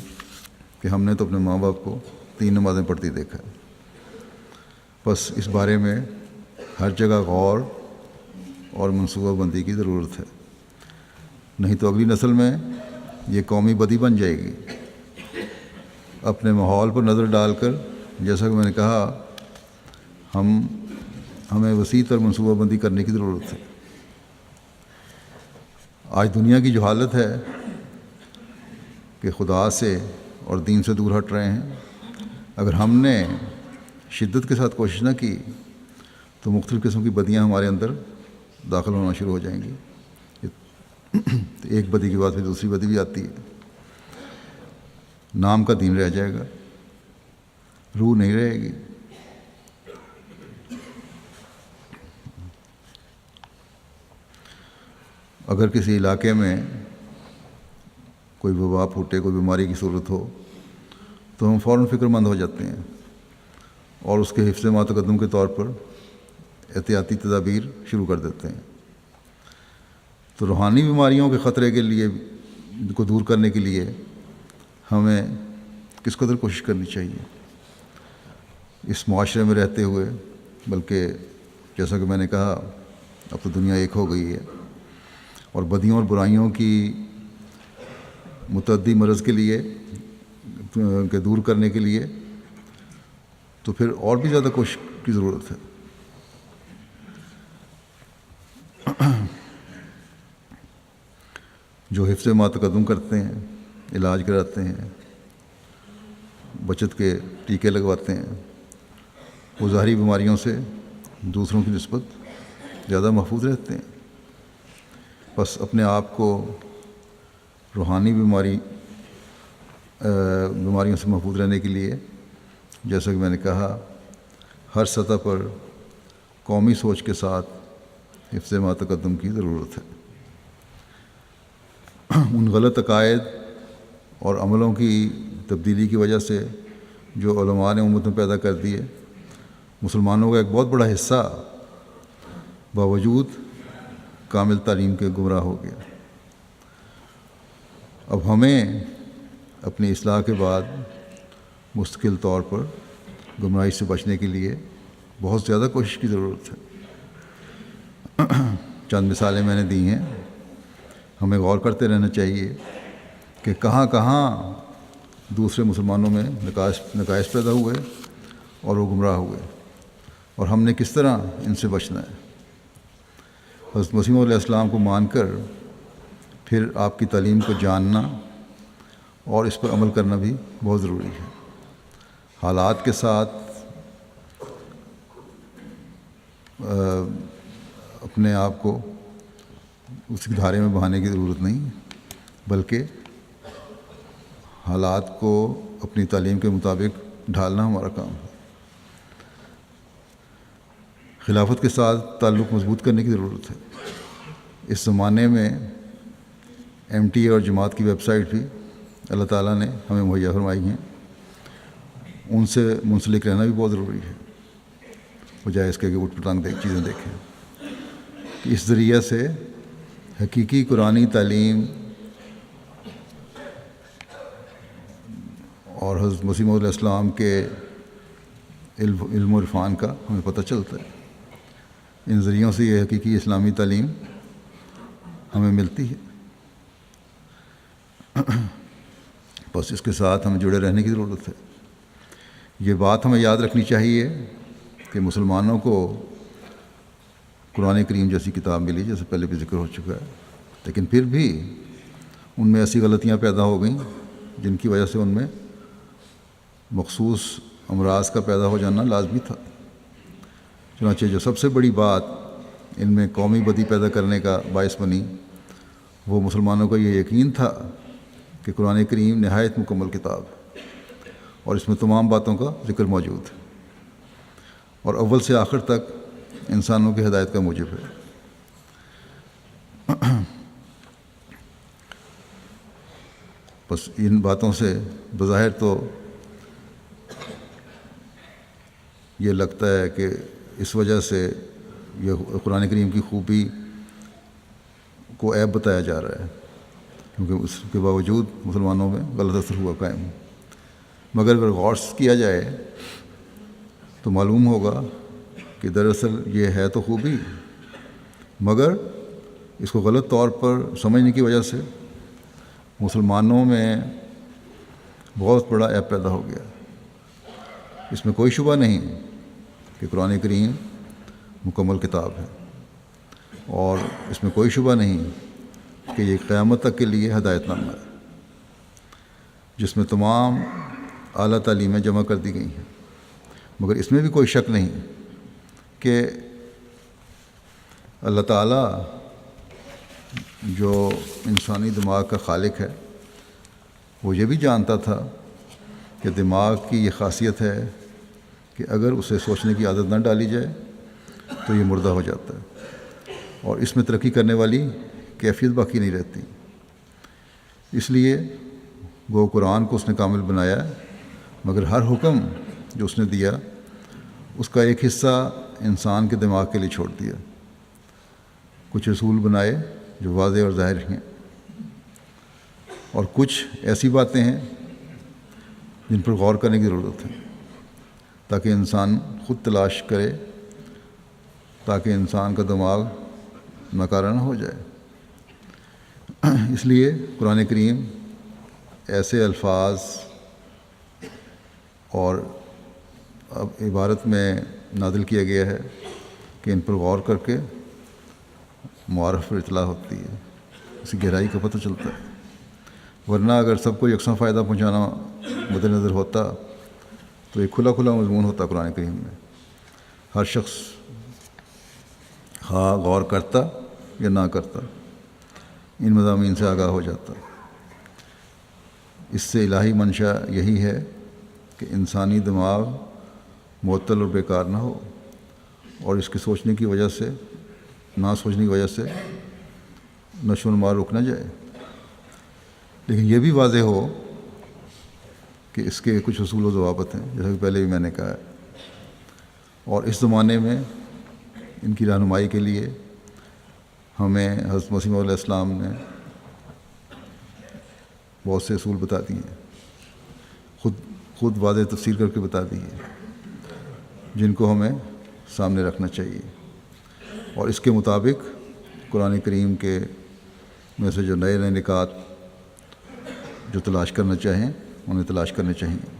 کہ ہم نے تو اپنے ماں باپ کو 3 نمازیں پڑھتی دیکھا ہے۔ بس اس بارے میں ہر جگہ غور اور منصوبہ بندی کی ضرورت ہے، نہیں تو اگلی نسل میں یہ قومی بدی بن جائے گی۔ اپنے ماحول پر نظر ڈال کر، جیسا کہ میں نے کہا، ہمیں وسیع تر منصوبہ بندی کرنے کی ضرورت ہے۔ آج دنیا کی جو حالت ہے کہ خدا سے اور دین سے دور ہٹ رہے ہیں، اگر ہم نے شدت کے ساتھ کوشش نہ کی تو مختلف قسم کی بدیاں ہمارے اندر داخل ہونا شروع ہو جائیں گی۔ ایک بدی کے بعد پھر دوسری بدی بھی آتی ہے، نام کا دین رہ جائے گا، روح نہیں رہے گی۔ اگر کسی علاقے میں کوئی وبا پھوٹے، کوئی بیماری کی صورت ہو تو ہم فوراً فکر مند ہو جاتے ہیں اور اس کے حفظ ما تقدم کے طور پر احتیاطی تدابیر شروع کر دیتے ہیں۔ تو روحانی بیماریوں کے خطرے کے لیے کو دور کرنے کے لیے ہمیں کس قدر کوشش کرنی چاہیے اس معاشرے میں رہتے ہوئے، بلکہ جیسا کہ میں نے کہا اب تو دنیا ایک ہو گئی ہے، اور بدیوں اور برائیوں کی متعدی مرض کے لیے کہ دور کرنے کے لیے تو پھر اور بھی زیادہ کوشش کی ضرورت ہے۔ جو حفظ ما تقدم کرتے ہیں، علاج کراتے ہیں، بچت کے ٹیکے لگواتے ہیں، وہ ظاہری بیماریوں سے دوسروں کی نسبت زیادہ محفوظ رہتے ہیں۔ بس اپنے آپ کو روحانی بیماریوں سے محفوظ رہنے کے لیے، جیسا کہ میں نے کہا، ہر سطح پر قومی سوچ کے ساتھ حفظ ما تقدم کی ضرورت ہے۔ ان غلط عقائد اور عملوں کی تبدیلی کی وجہ سے جو علماء نے امت میں پیدا کر دیے، مسلمانوں کا ایک بہت بڑا حصہ باوجود کامل تعلیم کے گمراہ ہو گیا۔ اب ہمیں اپنی اصلاح کے بعد مستقل طور پر گمراہی سے بچنے کے لیے بہت زیادہ کوشش کی ضرورت ہے۔ چند مثالیں میں نے دی ہیں، ہمیں غور کرتے رہنا چاہیے کہ کہاں کہاں دوسرے مسلمانوں میں نقائص پیدا ہوئے اور وہ گمراہ ہوئے، اور ہم نے کس طرح ان سے بچنا ہے۔ حضرت مسیح علیہ السلام کو مان کر پھر آپ کی تعلیم کو جاننا اور اس پر عمل کرنا بھی بہت ضروری ہے۔ حالات کے ساتھ اپنے آپ کو اس دھارے میں بہانے کی ضرورت نہیں، بلکہ حالات کو اپنی تعلیم کے مطابق ڈھالنا ہمارا کام ہے۔ خلافت کے ساتھ تعلق مضبوط کرنے کی ضرورت ہے۔ اس زمانے میں MTA اور جماعت کی ویب سائٹ بھی اللہ تعالیٰ نے ہمیں مہیا فرمائی ہیں، ان سے منسلک رہنا بھی بہت ضروری ہے، بجائے اس کے کہ اٹھ پٹانگ چیزیں دیکھیں۔ اس ذریعے سے حقیقی قرآنی تعلیم اور حضرت مسیح موعود علیہ السلام کے علم و عرفان کا ہمیں پتہ چلتا ہے۔ ان ذریعوں سے یہ حقیقی اسلامی تعلیم ہمیں ملتی ہے۔ بس اس کے ساتھ ہمیں جڑے رہنے کی ضرورت ہے۔ یہ بات ہمیں یاد رکھنی چاہیے کہ مسلمانوں کو قرآن کریم جیسی کتاب ملی، جیسے پہلے بھی ذکر ہو چکا ہے، لیکن پھر بھی ان میں ایسی غلطیاں پیدا ہو گئیں جن کی وجہ سے ان میں مخصوص امراض کا پیدا ہو جانا لازمی تھا۔ چنانچہ جو سب سے بڑی بات ان میں قومی بدی پیدا کرنے کا باعث بنی، وہ مسلمانوں کا یہ یقین تھا کہ قرآن کریم نہایت مکمل کتاب ہے اور اس میں تمام باتوں کا ذکر موجود ہے اور اول سے آخر تک انسانوں کی ہدایت کا موجب ہے۔ بس ان باتوں سے بظاہر تو یہ لگتا ہے کہ اس وجہ سے یہ قرآن کریم کی خوبی کو عیب بتایا جا رہا ہے، کیونکہ اس کے باوجود مسلمانوں میں غلط اثر ہوا قائم۔ مگر اگر غور کیا جائے تو معلوم ہوگا کہ دراصل یہ ہے تو خوبی، مگر اس کو غلط طور پر سمجھنے کی وجہ سے مسلمانوں میں بہت بڑا عیب پیدا ہو گیا۔ اس میں کوئی شبہ نہیں کہ قرآن کریم مکمل کتاب ہے، اور اس میں کوئی شبہ نہیں کہ یہ قیامت تک کے لیے ہدایت نامہ ہے، جس میں تمام اعلیٰ تعلیمیں جمع کر دی گئی ہیں۔ مگر اس میں بھی کوئی شک نہیں کہ اللہ تعالیٰ جو انسانی دماغ کا خالق ہے، وہ یہ بھی جانتا تھا کہ دماغ کی یہ خاصیت ہے کہ اگر اسے سوچنے کی عادت نہ ڈالی جائے تو یہ مردہ ہو جاتا ہے اور اس میں ترقی کرنے والی کیفیت باقی نہیں رہتی۔ اس لیے وہ قرآن کو اس نے کامل بنایا ہے، مگر ہر حکم جو اس نے دیا اس کا ایک حصہ انسان کے دماغ کے لیے چھوڑ دیا۔ کچھ اصول بنائے جو واضح اور ظاہر ہیں، اور کچھ ایسی باتیں ہیں جن پر غور کرنے کی ضرورت ہے تاکہ انسان خود تلاش کرے، تاکہ انسان کا دماغ ناکارہ نہ ہو جائے۔ اس لیے قرآن کریم ایسے الفاظ اور اب عبارت میں نازل کیا گیا ہے کہ ان پر غور کر کے معارف پر اطلاع ہوتی ہے، اس کی گہرائی کا پتہ چلتا ہے۔ ورنہ اگر سب کو یکساں فائدہ پہنچانا مد نظر ہوتا تو ایک کھلا مضمون ہوتا قرآن کریم میں، ہر شخص خواہ غور کرتا یا نہ کرتا ان مضامین سے آگاہ ہو جاتا۔ اس سے الہی منشا یہی ہے کہ انسانی دماغ معطل اور بیکار نہ ہو، اور اس کے سوچنے کی وجہ سے، نہ سوچنے کی وجہ سے نشو و نما رک نہ جائے۔ لیکن یہ بھی واضح ہو کہ اس کے کچھ اصول و ضوابط ہیں، جیسا کہ پہلے بھی میں نے کہا ہے، اور اس زمانے میں ان کی رہنمائی کے لیے ہمیں حضرت مسیح موعود علیہ السلام نے بہت سے اصول بتا دیے ہیں، خود واضح تفسیر کر کے بتا دی ہے، جن کو ہمیں سامنے رکھنا چاہیے، اور اس کے مطابق قرآن کریم کے میں سے جو نئے نکات جو تلاش کرنا چاہیں انہیں تلاش کرنے چاہیے۔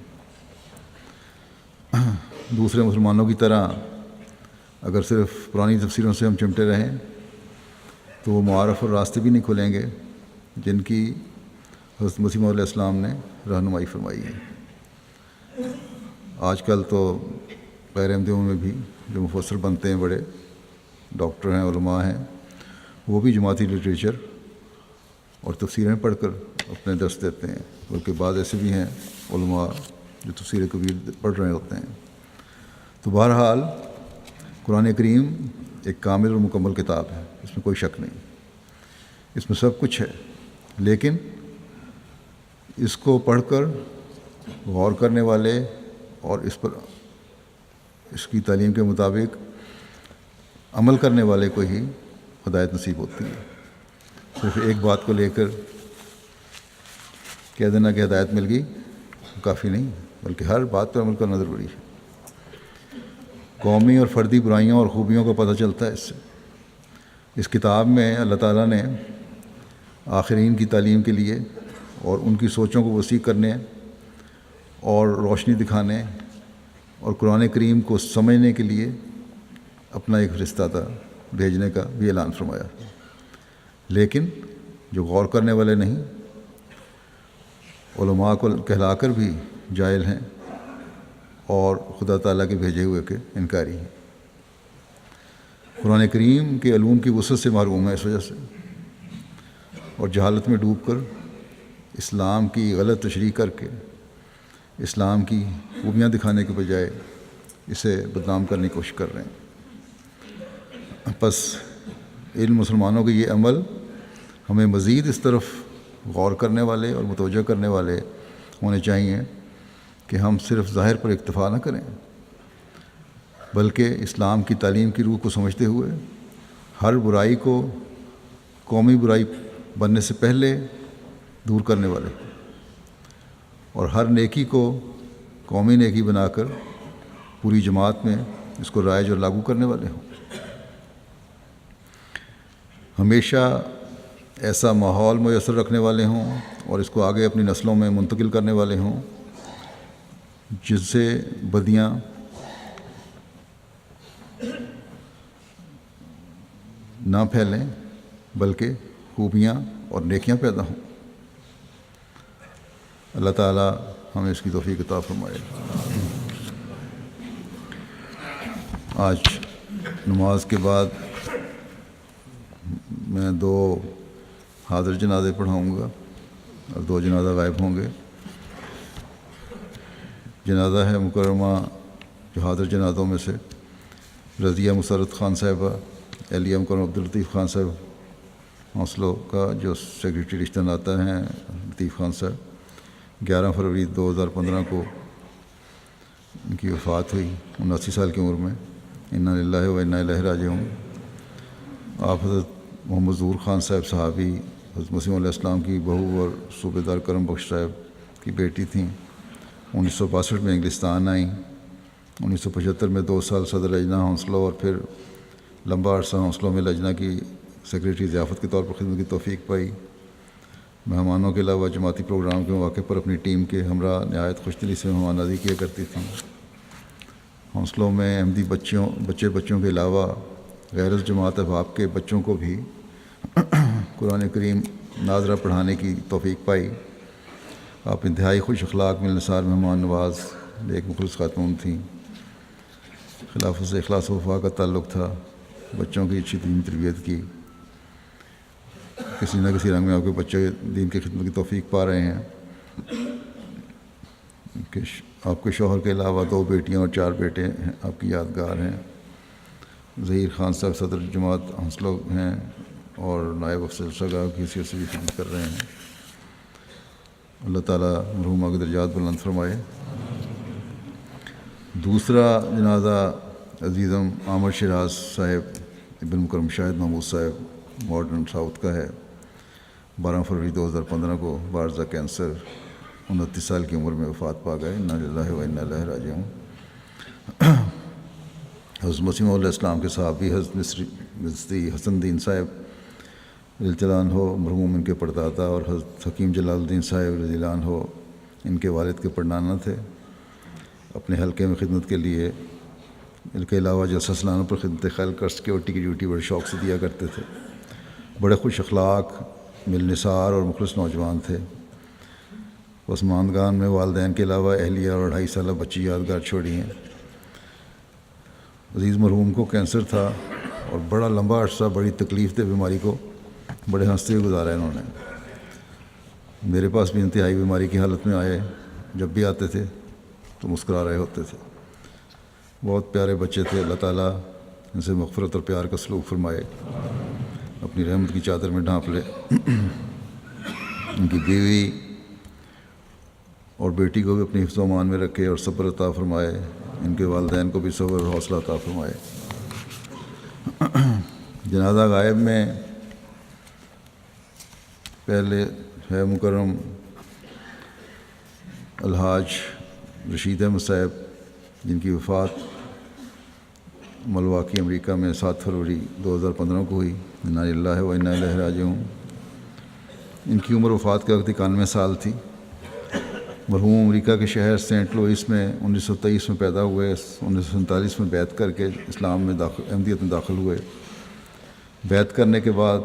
دوسرے مسلمانوں کی طرح اگر صرف پرانی تفسیروں سے ہم چمٹے رہیں تو وہ معارف اور راستے بھی نہیں کھلیں گے جن کی حضرت مسیح موعود علیہ السلام نے رہنمائی فرمائی ہے۔ آج کل تو غیر احمدیوں میں بھی جو مفسر بنتے ہیں، بڑے ڈاکٹر ہیں، علماء ہیں، وہ بھی جماعتی لٹریچر اور تفسیریں پڑھ کر اپنے درس دیتے ہیں، بلکہ بعض ایسے بھی ہیں علماء جو تفسیر کبیر پڑھ رہے ہوتے ہیں۔ تو بہرحال قرآن کریم ایک کامل اور مکمل کتاب ہے، اس میں کوئی شک نہیں، اس میں سب کچھ ہے، لیکن اس کو پڑھ کر غور کرنے والے اور اس پر اس کی تعلیم کے مطابق عمل کرنے والے کو ہی ہدایت نصیب ہوتی ہے۔ صرف ایک بات کو لے کر کہہ دینا کہ ہدایت مل گئی کافی نہیں بلکہ ہر بات پر عمل کرنا ضروری ہے۔ قومی اور فردی برائیوں اور خوبیوں کا پتہ چلتا ہے اس سے۔ اس کتاب میں اللہ تعالیٰ نے آخرین کی تعلیم کے لیے اور ان کی سوچوں کو وسیع کرنے اور روشنی دکھانے اور قرآن کریم کو سمجھنے کے لیے اپنا ایک فرشتہ بھیجنے کا بھی اعلان فرمایا، لیکن جو غور کرنے والے نہیں، علماء کو کہلا کر بھی جاہل ہیں اور خدا تعالیٰ کے بھیجے ہوئے کے انکاری ہیں۔ قرآن کریم کے علوم کی وسعت سے محروم ہے اس وجہ سے، اور جہالت میں ڈوب کر اسلام کی غلط تشریح کر کے اسلام کی خوبیاں دکھانے کے بجائے اسے بدنام کرنے کی کوشش کر رہے ہیں۔ پس ان مسلمانوں کے یہ عمل ہمیں مزید اس طرف غور کرنے والے اور متوجہ کرنے والے ہونے چاہیے کہ ہم صرف ظاہر پر اکتفا نہ کریں، بلکہ اسلام کی تعلیم کی روح کو سمجھتے ہوئے ہر برائی کو قومی برائی بننے سے پہلے دور کرنے والے اور ہر نیکی کو قومی نیکی بنا کر پوری جماعت میں اس کو رائج اور لاگو کرنے والے ہوں۔ ہمیشہ ایسا ماحول میسر رکھنے والے ہوں اور اس کو آگے اپنی نسلوں میں منتقل کرنے والے ہوں جس سے بدیاں نہ پھیلیں بلکہ خوبیاں اور نیکیاں پیدا ہوں۔ اللہ تعالیٰ ہمیں اس کی توفیق عطا فرمائے۔ آج نماز کے بعد میں 2 حاضر جنازے پڑھاؤں گا اور 2 جنازہ غائب ہوں گے۔ جنازہ ہے مکرمہ جو حاضر جنازوں میں سے رضیہ مسرت خان صاحبہ، اہلیہ مکرمہ عبداللطیف خان صاحب حوصلوں کا جو سیکریٹری رشتہ ناتا ہیں لطیف خان صاحب، 11 فروری 2015 کو ان کی وفات ہوئی 79 سال کی عمر میں۔ انا للہ و انا الیہ راجعون۔ آپ حضرت محمد ظہور خان صاحب صحابی حضرت مسیح علیہ السلام کی بہو اور صوبے دار کرم بخش صاحب کی بیٹی تھیں۔ 1962 میں انگلستان آئیں، 1975 میں 2 سال صدر لجنہ ہونسلو اور پھر لمبا عرصہ ہونسلو میں لجنہ کی سیکریٹری ضیافت کے طور پر خدمت کی توفیق پائی۔ مہمانوں کے علاوہ جماعتی پروگرام کے مواقع پر اپنی ٹیم کے ہمراہ نہایت خوش دلی سے مہمان نوازی کیا کرتی تھیں۔ ہونسلوں میں احمدی بچوں کے علاوہ غیر جماعت احباب کے بچوں کو بھی قرآن کریم ناظرہ پڑھانے کی توفیق پائی۔ آپ انتہائی خوش اخلاق ملنسار مہمان نواز ایک مخلص خاتون تھیں۔ خلافت سے اخلاص و وفا کا تعلق تھا، بچوں کی اچھی دینی تربیت کی۔ کسی نہ کسی رنگ میں آپ کے بچے دین کی خدمت کی توفیق پا رہے ہیں۔ کہ آپ کے شوہر کے علاوہ 2 بیٹیاں اور 4 بیٹے ہیں آپ کی یادگار ہیں۔ ظہیر خان صاحب صدر جماعت ہنسلو ہیں اور نائب افسر سگا کی حیثیت سے بھی خدمت کر رہے ہیں۔ اللہ تعالیٰ مرحومہ کے درجات بلند فرمائے۔ دوسرا جنازہ عزیزم عامر شیراز صاحب ابن مکرم شاہد محمود صاحب ماڈرن ساؤتھ کا ہے۔ 12 فروری 2015 کو بارزہ کینسر 29 سال کی عمر میں وفات پا گئے۔ انا للہ و انا الیہ راجعون۔ حضرت مسیح علیہ السلام کے صحابی حضرت مصری حسن الدین صاحب رضی اللہ عنہ مرحوم ان کے پردادا اور حضرت حکیم جلال الدین صاحب رضی اللہ عنہ ان کے والد کے پڑنانا تھے۔ اپنے حلقے میں خدمت کے لیے ان کے علاوہ جلسہ سالانہ پر خدمت خلق اور سیکیورٹی کی ڈیوٹی بڑے شوق سے دیا کرتے تھے۔ بڑے خوش اخلاق ملنسار اور مخلص نوجوان تھے۔ پسماندگان میں والدین کے علاوہ اہلیہ اور 2.5 سالہ بچی یادگار چھوڑی ہیں۔ عزیز مرحوم کو کینسر تھا اور بڑا لمبا عرصہ بڑی تکلیف دہ بیماری کو بڑے ہنستے ہوئے گزارا انہوں نے۔ میرے پاس بھی انتہائی بیماری کی حالت میں آئے، جب بھی آتے تھے تو مسکرا رہے ہوتے تھے۔ بہت پیارے بچے تھے۔ اللہ تعالیٰ ان سے مغفرت اور پیار کا سلوک فرمائے، اپنی رحمت کی چادر میں ڈھانپ لے۔ ان کی بیوی اور بیٹی کو بھی اپنی حفظ و امان میں رکھے اور صبر عطا فرمائے۔ ان کے والدین کو بھی صبر اور حوصلہ عطا فرمائے۔ جنازہ غائب میں پہلے ہے مکرم الحاج رشید احمد صاحب جن کی وفات ملواکی امریکہ میں 7 فروری 2015 کو ہوئی، انا للہ و انا الیہ راجعون۔ ان کی عمر وفات کے وقت 91 سال تھی۔ مرحوم امریکہ کے شہر سینٹ لوئس میں 1923 میں پیدا ہوئے، 1947 میں بیعت کر کے اسلام میں احمدیت میں داخل ہوئے۔ بیعت کرنے کے بعد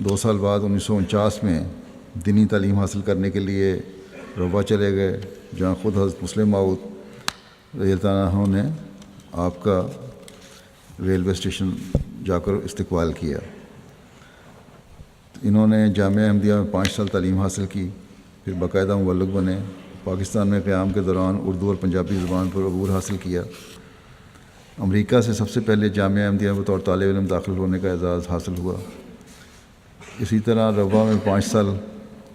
2 سال بعد 1949 میں دینی تعلیم حاصل کرنے کے لیے روا چلے گئے، جہاں خود حضرت مسلم موعود رضی اللہ عنہ نے آپ کا ریلوے اسٹیشن جا کر استقبال کیا۔ انہوں نے جامعہ احمدیہ میں 5 سال تعلیم حاصل کی، پھر باقاعدہ مبلغ بنے۔ پاکستان میں قیام کے دوران اردو اور پنجابی زبان پر عبور حاصل کیا۔ امریکہ سے سب سے پہلے جامعہ احمدیہ میں بطور طالب علم داخل ہونے کا اعزاز حاصل ہوا۔ اسی طرح روا میں 5 سال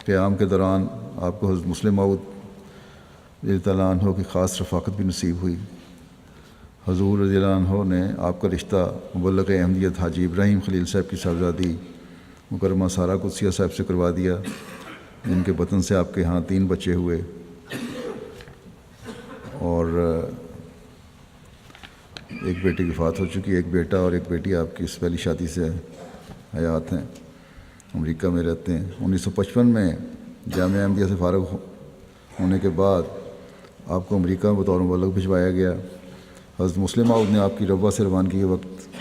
قیام کے دوران آپ کو حضرت مسلم موعود رضی اللہ عنہ کی خاص رفاقت بھی نصیب ہوئی۔ حضور رضی اللہ عنہ نے آپ کا رشتہ مبلغ احمدیت حاجی ابراہیم خلیل صاحب کی صاحبزادی مکرمہ سارہ قدسیہ صاحب سے کروا دیا، جن کے وطن سے آپ کے ہاں 3 بچے ہوئے، اور ایک بیٹی کی وفات ہو چکی، ایک بیٹا اور ایک بیٹی آپ کی اس پہلی شادی سے حیات ہیں، امریکہ میں رہتے ہیں۔ 1955 میں جامعہ احمدیہ سے فارغ ہونے کے بعد آپ کو امریکہ میں بطور مبلغ بھجوایا گیا۔ حضرت مسلم موعود نے آپ کی روا سے روانگی کے وقت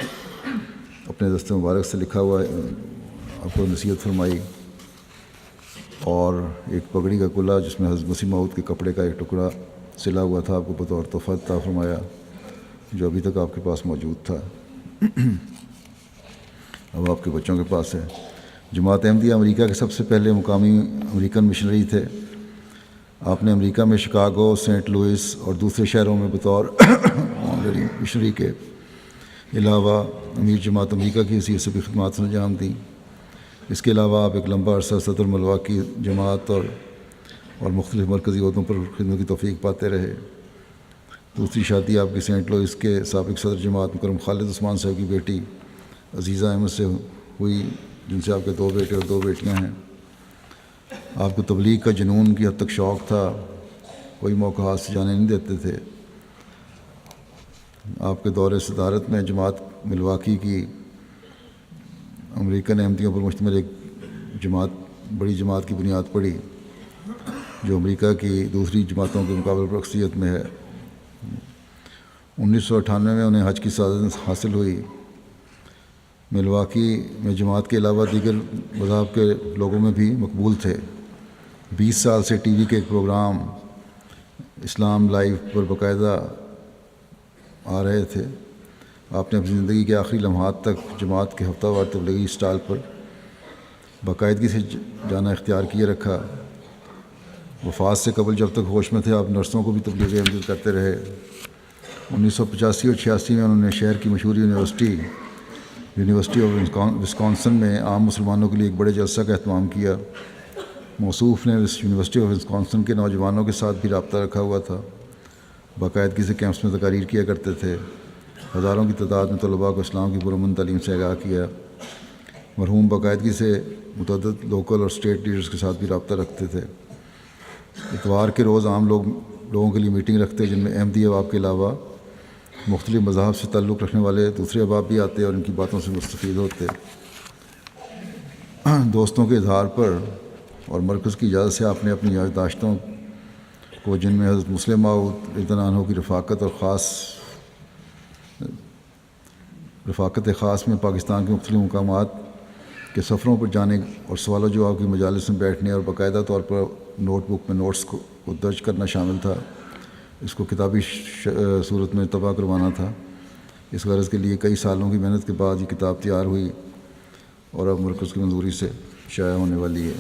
اپنے دست مبارک سے لکھا ہوا آپ کو نصیحت فرمائی، اور ایک پگڑی کا کلا جس میں حضرت مسیح موعود کے کپڑے کا ایک ٹکڑا سلا ہوا تھا آپ کو بطور تحفہ عطا فرمایا، جو ابھی تک آپ کے پاس موجود تھا، اب آپ کے بچوں کے پاس ہے۔ جماعت احمدیہ امریکہ کے سب سے پہلے مقامی امریکن مشنری تھے۔ آپ نے امریکہ میں شکاگو، سینٹ لوئس اور دوسرے شہروں میں بطور مشنری کے علاوہ امیر جماعت امریکہ کی حیثیت سے بھی خدمات انجام دیں۔ اس کے علاوہ آپ ایک لمبا عرصہ صدر ملواکی جماعت اور مختلف مرکزی عہدوں پر خدمت کی توفیق پاتے رہے۔ دوسری شادی آپ کی سینٹ لوئس کے سابق صدر جماعت مکرم خالد عثمان صاحب کی بیٹی عزیزہ احمد سے ہوئی، جن سے آپ کے 2 بیٹے اور 2 بیٹیاں ہیں۔ آپ کو تبلیغ کا جنون کی حد تک شوق تھا، کوئی موقع ہاتھ سے جانے نہیں دیتے تھے۔ آپ کے دور صدارت میں جماعت ملواکی کی امریکن احمدیوں پر مشتمل ایک بڑی جماعت کی بنیاد پڑی، جو امریکہ کی دوسری جماعتوں کے مقابلے پر اکثریت میں ہے۔ 1998 میں انہیں حج کی سعادت حاصل ہوئی۔ ملواکی میں جماعت کے علاوہ دیگر مذاہب کے لوگوں میں بھی مقبول تھے۔ 20 سال سے ٹی وی کے ایک پروگرام اسلام لائیو پر باقاعدہ آ رہے تھے۔ آپ نے اپنی زندگی کے آخری لمحات تک جماعت کے ہفتہ وار تبلیغی اسٹال پر باقاعدگی سے جانا اختیار کیے رکھا۔ وفات سے قبل جب تک ہوش میں تھے آپ نرسوں کو بھی تبلیغ احمدیت کرتے رہے۔ 1985 اور 86 میں انہوں نے شہر کی مشہور یونیورسٹی آف وسکانسن میں عام مسلمانوں کے لیے ایک بڑے جلسہ کا اہتمام کیا۔ موصوف نے یونیورسٹی آف وسکانسن کے نوجوانوں کے ساتھ بھی رابطہ رکھا ہوا تھا، باقاعدگی سے کیمپس میں تقاریر کیا کرتے تھے، ہزاروں کی تعداد میں طلباء کو اسلام کی پرامن تعلیم سے آگاہ کیا۔ مرحوم باقاعدگی سے متعدد لوکل اور اسٹیٹ لیڈرز کے ساتھ بھی رابطہ رکھتے تھے۔ اتوار کے روز عام لوگوں کے لیے میٹنگ رکھتے، جن میں احمدی احباب کے علاوہ مختلف مذاہب سے تعلق رکھنے والے دوسرے احباب بھی آتے اور ان کی باتوں سے مستفید ہوتے۔ دوستوں کے اظہار پر اور مرکز کی اجازت سے آپ نے اپنی یادداشتوں کو، جن میں حضرت مسلم موعود رضی اللہ عنہ کی رفاقت خاص میں پاکستان کے مختلف مقامات کے سفروں پر جانے اور سوال و جواب کی مجالس میں بیٹھنے اور باقاعدہ طور پر نوٹ بک میں نوٹس کو درج کرنا شامل تھا، اس کو کتابی صورت میں طبع کروانا تھا۔ اس غرض کے لیے کئی سالوں کی محنت کے بعد یہ کتاب تیار ہوئی اور اب مرکز کی منظوری سے شائع ہونے والی ہے۔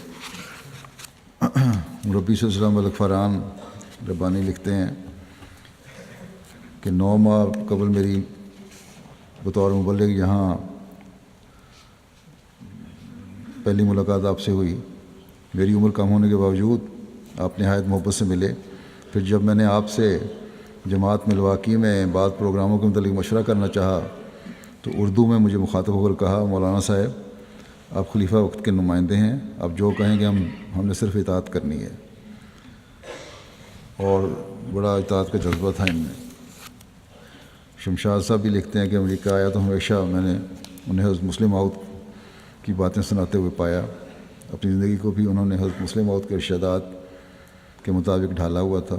مربی سلسلہ ملک فاران ربانی لکھتے ہیں کہ 9 ماہ قبل میری بطور مبلغ یہاں پہلی ملاقات آپ سے ہوئی۔ میری عمر کم ہونے کے باوجود آپ نہایت محبت سے ملے۔ پھر جب میں نے آپ سے جماعت ملواکی میں بعض پروگراموں کے متعلق مشورہ کرنا چاہا تو اردو میں مجھے مخاطب ہو کر کہا، مولانا صاحب آپ خلیفہ وقت کے نمائندے ہیں، آپ جو کہیں گے ہم نے صرف اطاعت کرنی ہے۔ اور بڑا اطاعت کا جذبہ تھا ان میں۔ شمشاد صاحب بھی لکھتے ہیں کہ امریکہ آیا تو ہمیشہ میں نے انہیں حضرت مسلم موعود کی باتیں سناتے ہوئے پایا۔ اپنی زندگی کو بھی انہوں نے حضرت مسلم موعود کے ارشادات کے مطابق ڈھالا ہوا تھا۔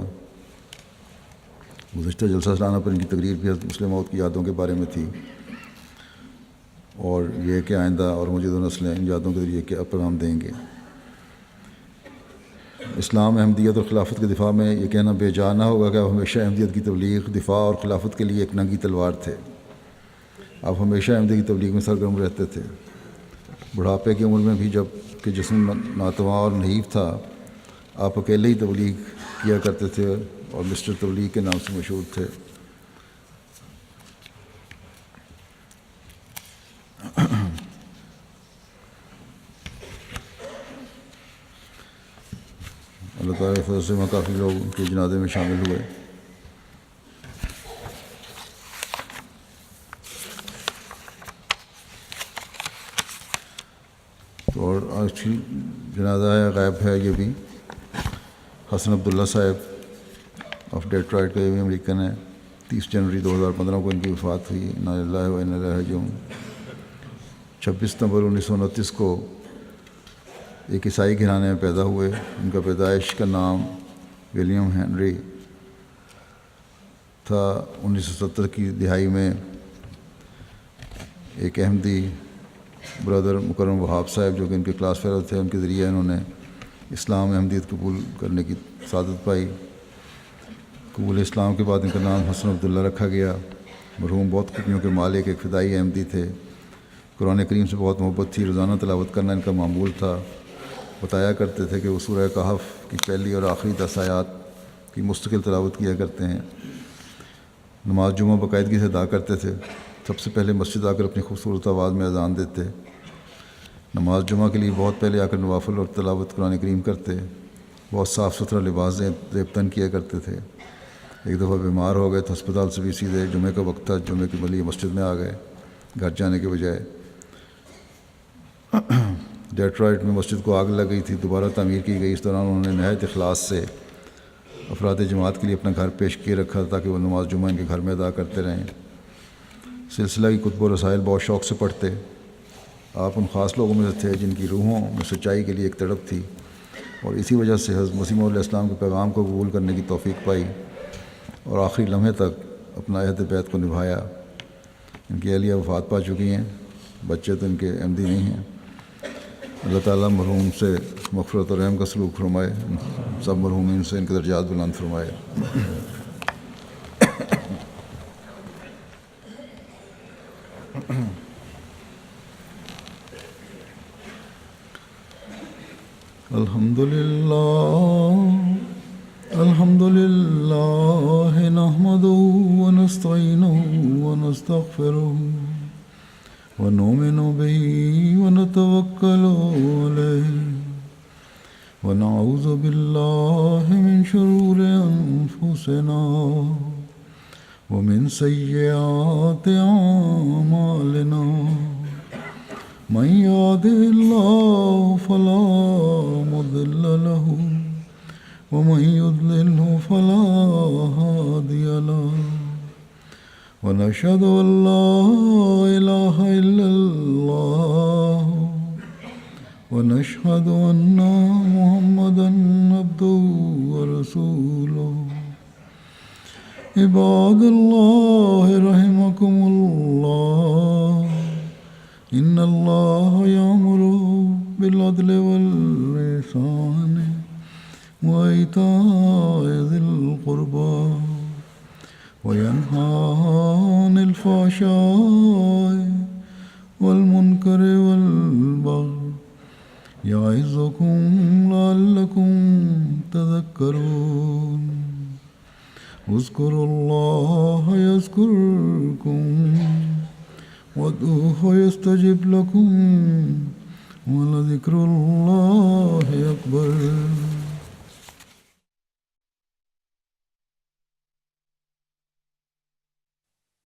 گزشتہ جلسہ سالانہ پر ان کی تقریر بھی حضرت مسلم موعود کی یادوں کے بارے میں تھی، اور یہ کہ آئندہ اور موجودہ نسلیں ان یادوں کے ذریعے کیا پیغام دیں گے۔ اسلام، احمدیت اور خلافت کے دفاع میں یہ کہنا بے جا نہ ہوگا کہ آپ ہمیشہ احمدیت کی تبلیغ، دفاع اور خلافت کے لیے ایک ننگی تلوار تھے۔ آپ ہمیشہ احمدیت کی تبلیغ میں سرگرم رہتے تھے۔ بڑھاپے کی عمر میں بھی جب کہ جسم ناتواں اور نحیف تھا، آپ اکیلے ہی تبلیغ کیا کرتے تھے اور مسٹر تبلیغ کے نام سے مشہور تھے۔ اللہ تعالیٰ کے فضل سے وہاں کافی لوگ ان کے جنازے میں شامل ہوئے۔ تو اور آج کی جنازہ ہے غائب ہے یہ بھی حسن عبداللہ صاحب آف ڈیٹرائٹ کا، یہ بھی امریکن ہے۔ 30 جنوری 2015 کو ان کی وفات ہوئی۔ انا للہ و انا الیہ راجعون۔ 26 ستمبر 1929 کو ایک عیسائی گھرانے میں پیدا ہوئے۔ ان کا پیدائش کا نام ولیم ہنری تھا۔ 1970 کی دہائی میں ایک احمدی برادر مکرم وہاب صاحب جو کہ ان کے کلاس فیلو تھے، ان کے ذریعے انہوں نے اسلام احمدیت قبول کرنے کی سعادت پائی۔ قبول اسلام کے بعد ان کا نام حسن عبداللہ رکھا گیا۔ مرحوم بہت خوبیوں کے مالک ایک فدائی احمدی تھے۔ قرآن کریم سے بہت محبت تھی۔ روزانہ تلاوت کرنا ان کا معمول تھا۔ بتایا کرتے تھے کہ وہ سورہ کہف کی پہلی اور آخری 10 آیات کی مستقل تلاوت کیا کرتے ہیں۔ نماز جمعہ باقاعدگی سے ادا کرتے تھے۔ سب سے پہلے مسجد آ کر اپنی خوبصورت آواز میں اذان دیتے۔ نماز جمعہ کے لیے بہت پہلے آ کر نوافل اور تلاوت قرآن کریم کرتے۔ بہت صاف ستھرا لباس زیب تن کیا کرتے تھے۔ ایک دفعہ بیمار ہو گئے تو ہسپتال سے بھی سیدھے جمعہ کا وقت تھا، جمعہ کے لیے مسجد میں آ گئے گھر جانے کے بجائے۔ ڈیٹرائٹ میں مسجد کو آگ لگ گئی تھی، دوبارہ تعمیر کی گئی۔ اس دوران انہوں نے نہایت اخلاص سے افراد جماعت کے لیے اپنا گھر پیش کیے رکھا تاکہ وہ نماز جمعہ ان کے گھر میں ادا کرتے رہیں۔ سلسلہ کی کتب و رسائل بہت شوق سے پڑھتے۔ آپ ان خاص لوگوں میں سے تھے جن کی روحوں میں سچائی کے لیے ایک تڑپ تھی، اور اسی وجہ سے حضرت مسیح علیہ السلام کے پیغام کو قبول کرنے کی توفیق پائی اور آخری لمحے تک اپنا عہد بیعت کو نبھایا۔ ان کی اہلیہ وفات پا چکی ہیں، بچے تو ان کے احمدی نہیں ہیں۔ اللہ تعالیٰ مرحوم سے مغفرت اور رحم کا سلوک فرمائے، سب مرحومین سے ان کے درجات بلند فرمائے۔ الحمد للہ نحمدہ ونستعینہ ونستغفرہ ونؤمن بہ ونتوکل علیہ ونعوذ باللہ من شرور انفسنا ومن سیئات اعمالنا من يهده الله فلا مضل له ومن يضلله فلا هادي له ونشهد أن لا إله إلا الله ونشهد أن محمدا عبده ورسوله عباد الله رحمكم الله إن الله يأمر بالعدل والإحسان وإيتاء ذي القربى وينهى عن الفحشاء والمنكر والبغي يعظكم لعلكم تذكرون اذكروا الله يذكركم وادعوه يستجب لكم ولذكر الله أكبر